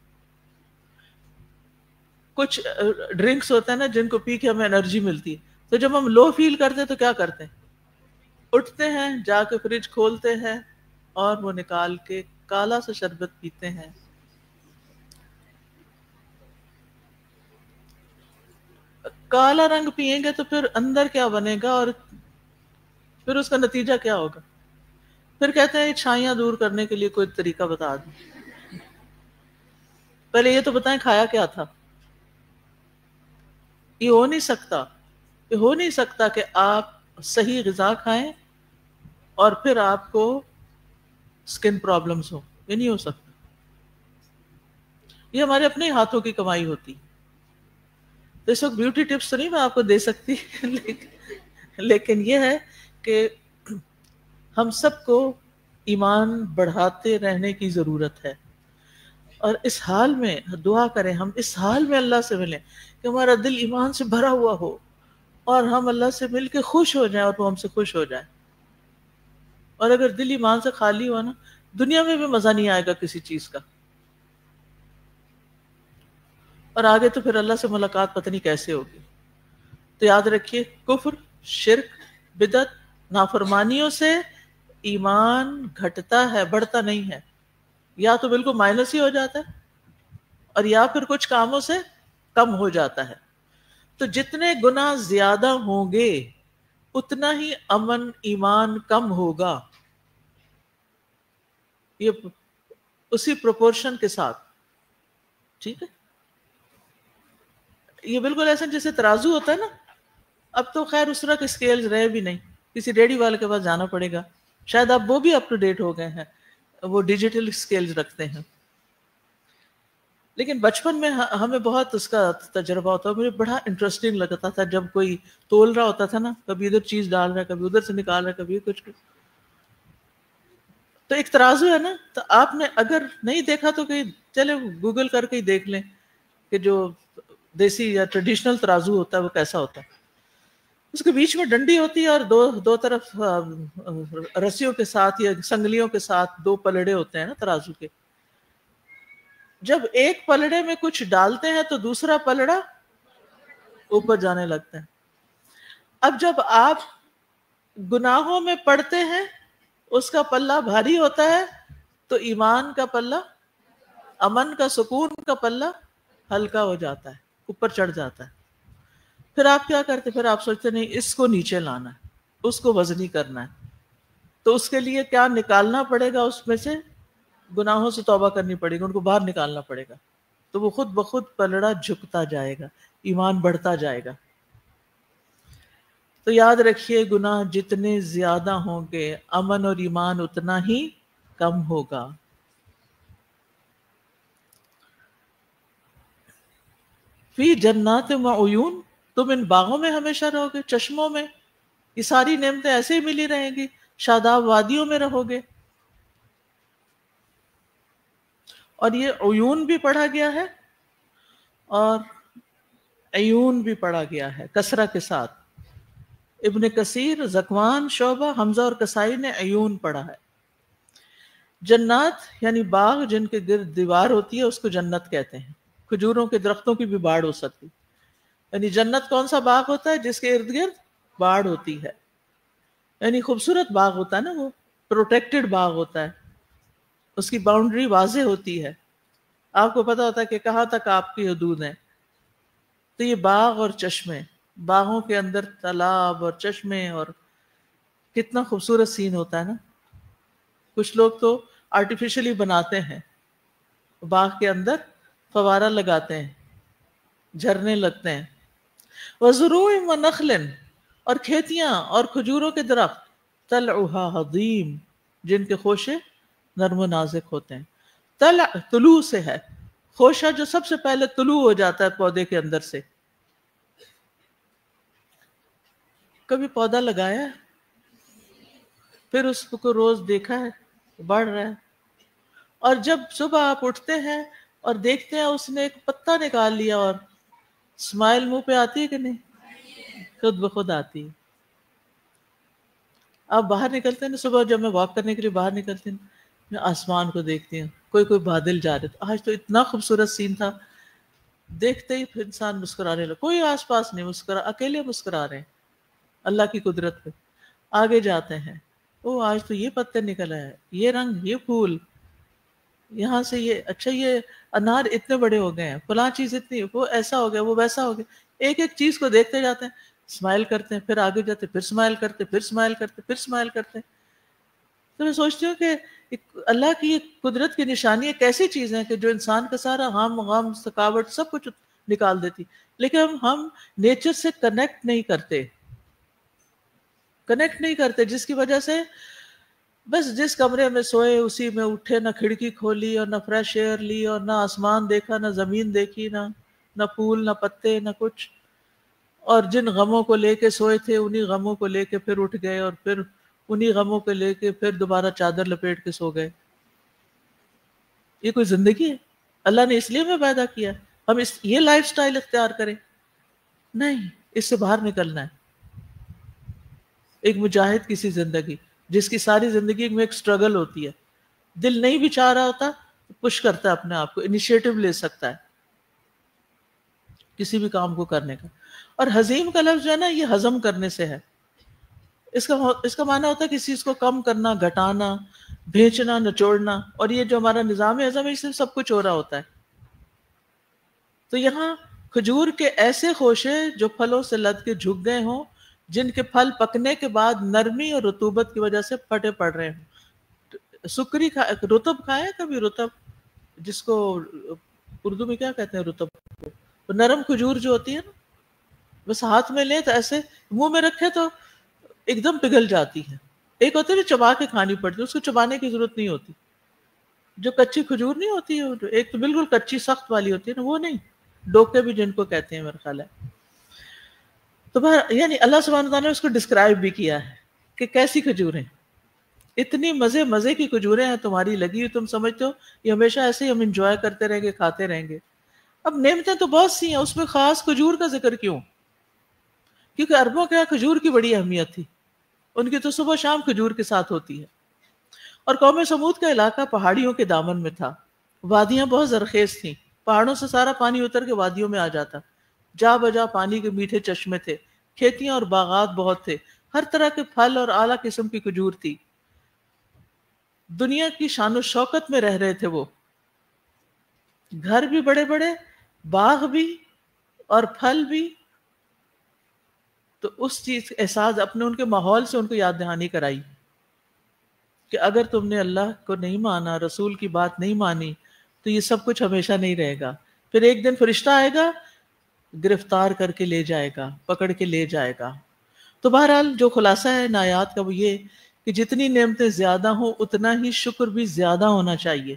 [SPEAKER 2] کچھ ڈرنکس ہوتے ہیں نا جن کو پی کے ہمیں انرجی ملتی ہے، تو جب ہم لو فیل کرتے ہیں تو کیا کرتے ہیں؟ اٹھتے ہیں، جا کے فریج کھولتے ہیں اور وہ نکال کے کالا سا شربت پیتے ہیں. کالا رنگ پیئیں گے تو پھر اندر کیا بنے گا، اور پھر اس کا نتیجہ کیا ہوگا؟ پھر کہتے ہیں چھائیاں دور کرنے کے لیے کوئی طریقہ بتا دیں. پہلے یہ تو بتائیں کھایا کیا تھا. یہ ہو نہیں سکتا کہ آپ صحیح غذا کھائیں اور پھر آپ کو سکن پرابلمز ہو. یہ نہیں ہو سکتا. یہ ہمارے اپنے ہاتھوں کی کمائی ہوتی. تو اس وقت بیوٹی ٹپس تو نہیں میں آپ کو دے سکتی لیکن یہ ہے کہ ہم سب کو ایمان بڑھاتے رہنے کی ضرورت ہے، اور اس حال میں دعا کریں، ہم اس حال میں اللہ سے ملیں کہ ہمارا دل ایمان سے بھرا ہوا ہو اور ہم اللہ سے مل کے خوش ہو جائیں اور وہ ہم سے خوش ہو جائیں. اور اگر دل ایمان سے خالی ہوا نا، دنیا میں بھی مزہ نہیں آئے گا کسی چیز کا، اور آگے تو پھر اللہ سے ملاقات پتہ نہیں کیسے ہوگی. تو یاد رکھیے، کفر، شرک، بدعت، نافرمانیوں سے ایمان گھٹتا ہے، بڑھتا نہیں ہے. یا تو بالکل مائنس ہی ہو جاتا ہے، اور یا پھر کچھ کاموں سے کم ہو جاتا ہے. تو جتنے گناہ زیادہ ہوں گے اتنا ہی امن، ایمان کم ہوگا. یہ اسی پروپورشن کے ساتھ، ٹھیک ہے. یہ بالکل ایسا جیسے ترازو ہوتا ہے نا. اب تو خیر اس طرح کے اسکیلز رہے بھی نہیں، کسی ریڈی والے کے پاس جانا پڑے گا. شاید اب وہ بھی اپ ٹو ڈیٹ ہو گئے ہیں، وہ ڈیجیٹل اسکیلز رکھتے ہیں. لیکن بچپن میں ہمیں بہت اس کا تجربہ ہوتا ہے. مجھے بڑا انٹرسٹنگ لگتا تھا جب کوئی تول رہا ہوتا تھا نا، کبھی ادھر چیز ڈال رہا ہے، کبھی ادھر سے نکال رہا ہے، کبھی کچھ. تو ایک ترازو ہے نا، تو آپ نے اگر نہیں دیکھا تو کہیں چلے گوگل کر کے ہی دیکھ لیں کہ جو دیسی یا ٹریڈیشنل ترازو ہوتا ہے وہ کیسا ہوتا ہے. اس کے بیچ میں ڈنڈی ہوتی ہے اور دو طرف رسیوں کے ساتھ یا سنگلیوں کے ساتھ دو پلڑے ہوتے ہیں نا ترازو کے. جب ایک پلڑے میں کچھ ڈالتے ہیں تو دوسرا پلڑا اوپر جانے لگتا ہے. اب جب آپ گناہوں میں پڑتے ہیں اس کا پلہ بھاری ہوتا ہے، تو ایمان کا پلہ، امن کا، سکون کا پلہ ہلکا ہو جاتا ہے، اوپر چڑھ جاتا ہے. پھر آپ کیا کرتے؟ پھر آپ سوچتے نہیں اس کو نیچے لانا ہے، اس کو وزنی کرنا ہے. تو اس کے لیے کیا نکالنا پڑے گا؟ اس میں سے گناہوں سے توبہ کرنی پڑے گی، ان کو باہر نکالنا پڑے گا. تو وہ خود بخود پلڑا جھکتا جائے گا، ایمان بڑھتا جائے گا. تو یاد رکھیے، گناہ جتنے زیادہ ہوں گے امن اور ایمان اتنا ہی کم ہوگا. فی جنات و عیون، تم ان باغوں میں ہمیشہ رہو گے، چشموں میں. یہ ساری نعمتیں ایسے ہی ملی رہیں گی. شاداب وادیوں میں رہو گے. اور یہ عیون بھی پڑھا گیا ہے اور عیون بھی پڑھا گیا ہے کسرہ کے ساتھ. ابن کثیر، زکوان، شعبہ، حمزہ اور کسائی نے عیون پڑھا ہے. جنات یعنی باغ جن کے گرد دیوار ہوتی ہے اس کو جنت کہتے ہیں. کھجوروں کے درختوں کی بھی باڑ ہو سکتی. یعنی جنت کون سا باغ ہوتا ہے؟ جس کے ارد گرد باڑ ہوتی ہے. یعنی خوبصورت باغ ہوتا ہے نا، وہ پروٹیکٹڈ باغ ہوتا ہے، اس کی باؤنڈری واضح ہوتی ہے، آپ کو پتا ہوتا ہے کہ کہاں تک آپ کی حدود ہیں. تو یہ باغ اور چشمے باغوں کے اندر تالاب اور چشمے، اور کتنا خوبصورت سین ہوتا ہے نا. کچھ لوگ تو آرٹیفیشلی بناتے ہیں، باغ کے اندر فوارہ لگاتے ہیں، جھرنے لگتے ہیں. وزروع ونخل، اور کھیتیاں اور کھجوروں کے درخت، طلعها حضیم، جن کے خوشے نرم و نازک ہوتے ہیں. طلع طلوع سے ہے، خوشہ جو سب سے پہلے طلوع ہو جاتا ہے پودے کے اندر سے. کبھی پودا لگایا ہے، پھر اس کو روز دیکھا ہے بڑھ رہا ہے، اور جب صبح آپ اٹھتے ہیں اور دیکھتے ہیں اس نے ایک پتا نکال لیا، اور اسمائل منہ پہ آتی ہے کہ نہیں؟ خود بخود آتی ہے. آپ باہر نکلتے ہیں نا صبح، جب میں واک کرنے کے لیے باہر نکلتی ہوں، میں آسمان کو دیکھتی ہوں، کوئی بادل جا رہے تھے، آج تو اتنا خوبصورت سین تھا، دیکھتے ہی پھر انسان مسکرانے لگا. کوئی آس پاس نہیں مسکرا، اکیلے مسکرا رہے ہیں اللہ کی قدرت پہ. آگے جاتے ہیں، او آج تو یہ پتے نکل آئے، یہ رنگ، یہ پھول، یہاں سے یہ، اچھا یہ انار اتنے بڑے ہو گئے ہیں، فلاں چیز اتنی، وہ ایسا ہو گیا، وہ ویسا ہو گیا. ایک ایک چیز کو دیکھتے جاتے ہیں، اسمائل کرتے ہیں، پھر آگے جاتے، پھر اسمائل کرتے، پھر اسمائل کرتے، پھر اسمائل کرتے. تو میں سوچتی ہوں کہ اللہ کی قدرت کی نشانی ایک ایسی چیز ہے کہ جو انسان کا سارا غم ثقافت سب کچھ نکال دیتی، لیکن ہم نیچر سے کنیکٹ نہیں کرتے، جس کی وجہ سے بس جس کمرے میں سوئے اسی میں اٹھے، نہ کھڑکی کھولی اور نہ فریش ایئر لی، اور نہ آسمان دیکھا، نہ زمین دیکھی، نہ پھول، نہ پتے، نہ کچھ. اور جن غموں کو لے کے سوئے تھے انہی غموں کو لے کے پھر اٹھ گئے، اور پھر انہی غموں کو لے کے پھر دوبارہ چادر لپیٹ کے سو گئے. یہ کوئی زندگی ہے؟ اللہ نے اس لیے ہمیں پیدا کیا ہم یہ لائف سٹائل اختیار کریں؟ نہیں، اس سے باہر نکلنا ہے. ایک مجاہد کی سی زندگی، جس کی ساری زندگی میں ایک سٹرگل ہوتی ہے، دل نہیں بھی چاہ رہا ہوتا، پش کرتا ہے اپنے آپ کو، انیشیٹو لے سکتا ہے کسی بھی کام کو کرنے کا. اور حزیم کا لفظ جو ہے نا، یہ ہضم کرنے سے ہے. اس کا معنی ہوتا ہے کسی چیز کو کم کرنا، گھٹانا، بھیجنا، نچوڑنا. اور یہ جو ہمارا نظام ہضم ہے، اس سے سب کچھ ہو رہا ہوتا ہے. تو یہاں کھجور کے ایسے خوشے جو پھلوں سے لد کے جھک گئے ہوں، جن کے پھل پکنے کے بعد نرمی اور رطوبت کی وجہ سے پھٹے پڑ رہے ہوں. سکری رطب کھائے کبھی؟ رطب، جس کو اردو میں کیا کہتے ہیں رطب کو؟ نرم کھجور جو ہوتی ہے نا، بس ہاتھ میں لے تو ایسے منہ میں رکھے تو ایک دم پگھل جاتی ہے. ایک ہوتی ہے جو چبا کے کھانی پڑتی ہے، اس کو چبانے کی ضرورت نہیں ہوتی. جو کچی کھجور نہیں ہوتی ہے، ایک تو بالکل کچی سخت والی ہوتی ہے نا، وہ نہیں، ڈوکے بھی جن کو کہتے ہیں میرا خیال ہے. تو یعنی اللہ سبحانہ وتعالیٰ نے اس کو ڈسکرائب بھی کیا ہے کہ کیسی کھجوریں، اتنی مزے کی کھجوریں ہیں تمہاری لگی ہوئی، تم سمجھتے ہو یہ ہمیشہ ایسے ہی ہم انجوائے کرتے رہیں گے، کھاتے رہیں گے. اب نعمتیں تو بہت سی ہیں، اس میں خاص کھجور کا ذکر کیوں؟ کیونکہ عربوں کے یہاں کھجور کی بڑی اہمیت تھی، ان کی تو صبح شام کھجور کے ساتھ ہوتی ہے. اور قوم سمود کا علاقہ پہاڑیوں کے دامن میں تھا، وادیاں بہت زرخیز تھیں، پہاڑوں سے سارا پانی اتر کے وادیوں میں آ جاتا، جا بجا پانی کے میٹھے چشمے تھے، کھیتیاں اور باغات بہت تھے، ہر طرح کے پھل اور اعلیٰ قسم کی کھجور تھی. دنیا کی شان و شوکت میں رہ رہے تھے وہ، گھر بھی بڑے بڑے، باغ بھی اور پھل بھی. تو اس چیز احساس اپنے ان کے ماحول سے ان کو یاد دہانی کرائی کہ اگر تم نے اللہ کو نہیں مانا، رسول کی بات نہیں مانی، تو یہ سب کچھ ہمیشہ نہیں رہے گا. پھر ایک دن فرشتہ آئے گا، گرفتار کر کے لے جائے گا، پکڑ کے لے جائے گا. تو بہرحال جو خلاصہ ہے ان آیات کا وہ یہ کہ جتنی نعمتیں زیادہ ہوں اتنا ہی شکر بھی زیادہ ہونا چاہیے.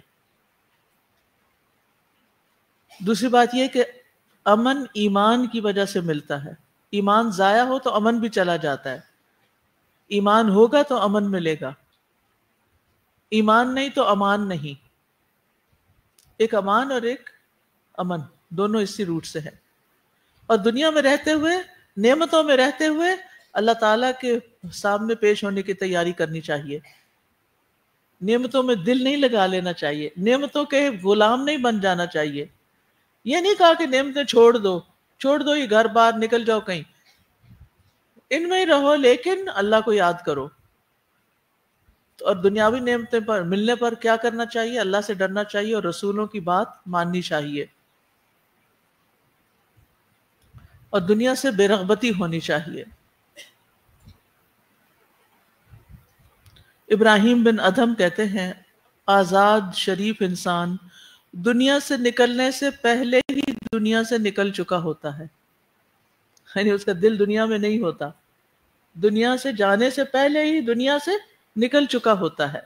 [SPEAKER 2] دوسری بات یہ کہ امن ایمان کی وجہ سے ملتا ہے. ایمان ضائع ہو تو امن بھی چلا جاتا ہے، ایمان ہوگا تو امن ملے گا، ایمان نہیں تو امان نہیں. ایک امان اور ایک امن دونوں اسی روٹ سے ہے. اور دنیا میں رہتے ہوئے، نعمتوں میں رہتے ہوئے اللہ تعالیٰ کے سامنے پیش ہونے کی تیاری کرنی چاہیے. نعمتوں میں دل نہیں لگا لینا چاہیے، نعمتوں کے غلام نہیں بن جانا چاہیے. یہ نہیں کہا کہ نعمتیں چھوڑ دو یہ گھر بار نکل جاؤ کہیں، ان میں ہی رہو، لیکن اللہ کو یاد کرو. اور دنیاوی نعمتیں پر ملنے پر کیا کرنا چاہیے؟ اللہ سے ڈرنا چاہیے اور رسولوں کی بات ماننی چاہیے. اور دنیا سے بے رغبتی ہونی چاہیے. ابراہیم بن ادھم کہتے ہیں آزاد شریف انسان دنیا سے نکلنے سے پہلے ہی دنیا سے نکل چکا ہوتا ہے، یعنی اس کا دل دنیا میں نہیں ہوتا، دنیا سے جانے سے پہلے ہی دنیا سے نکل چکا ہوتا ہے.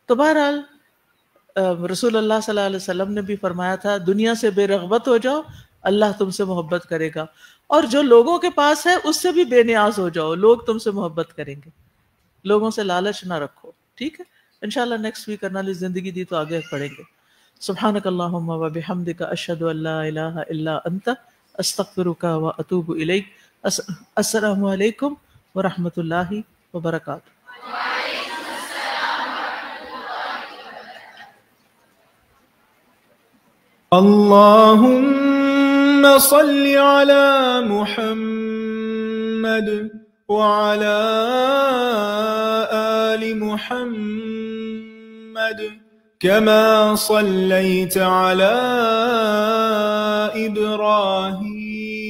[SPEAKER 2] تو بہرحال رسول اللہ صلی اللہ علیہ وسلم نے بھی فرمایا تھا دنیا سے بے رغبت ہو جاؤ، اللہ تم سے محبت کرے گا، اور جو لوگوں کے پاس ہے اس سے بھی بے نیاز ہو جاؤ، لوگ تم سے محبت کریں گے. لوگوں سے لالچ نہ رکھو. ٹھیک ہے، انشاءاللہ نیکسٹ ویک کرنا لی زندگی دی تو آگے پڑھیں گے. سبحانک اللہم و بحمدک اشہد ان لا الہ الا انت استغفرک و اتوب الیک. السلام علیکم ورحمۃ اللہ وبرکاتہ.
[SPEAKER 1] اللهم صل على محمد وعلى آل محمد كما صليت على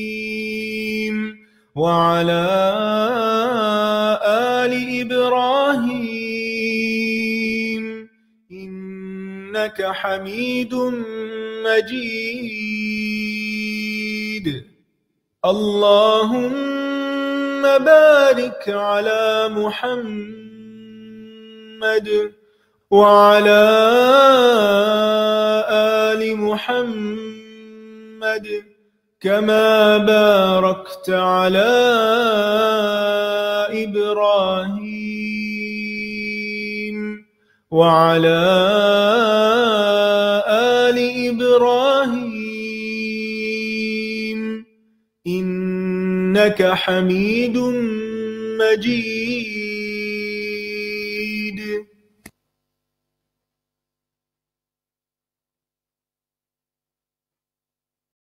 [SPEAKER 1] إبراهيم وعلى آل إبراهيم إنك حميد مجيد. اللهم بارك على محمد وعلى آل محمد كما باركت على إبراهيم وعلى آل إبراهيم إنك حميد مجيد.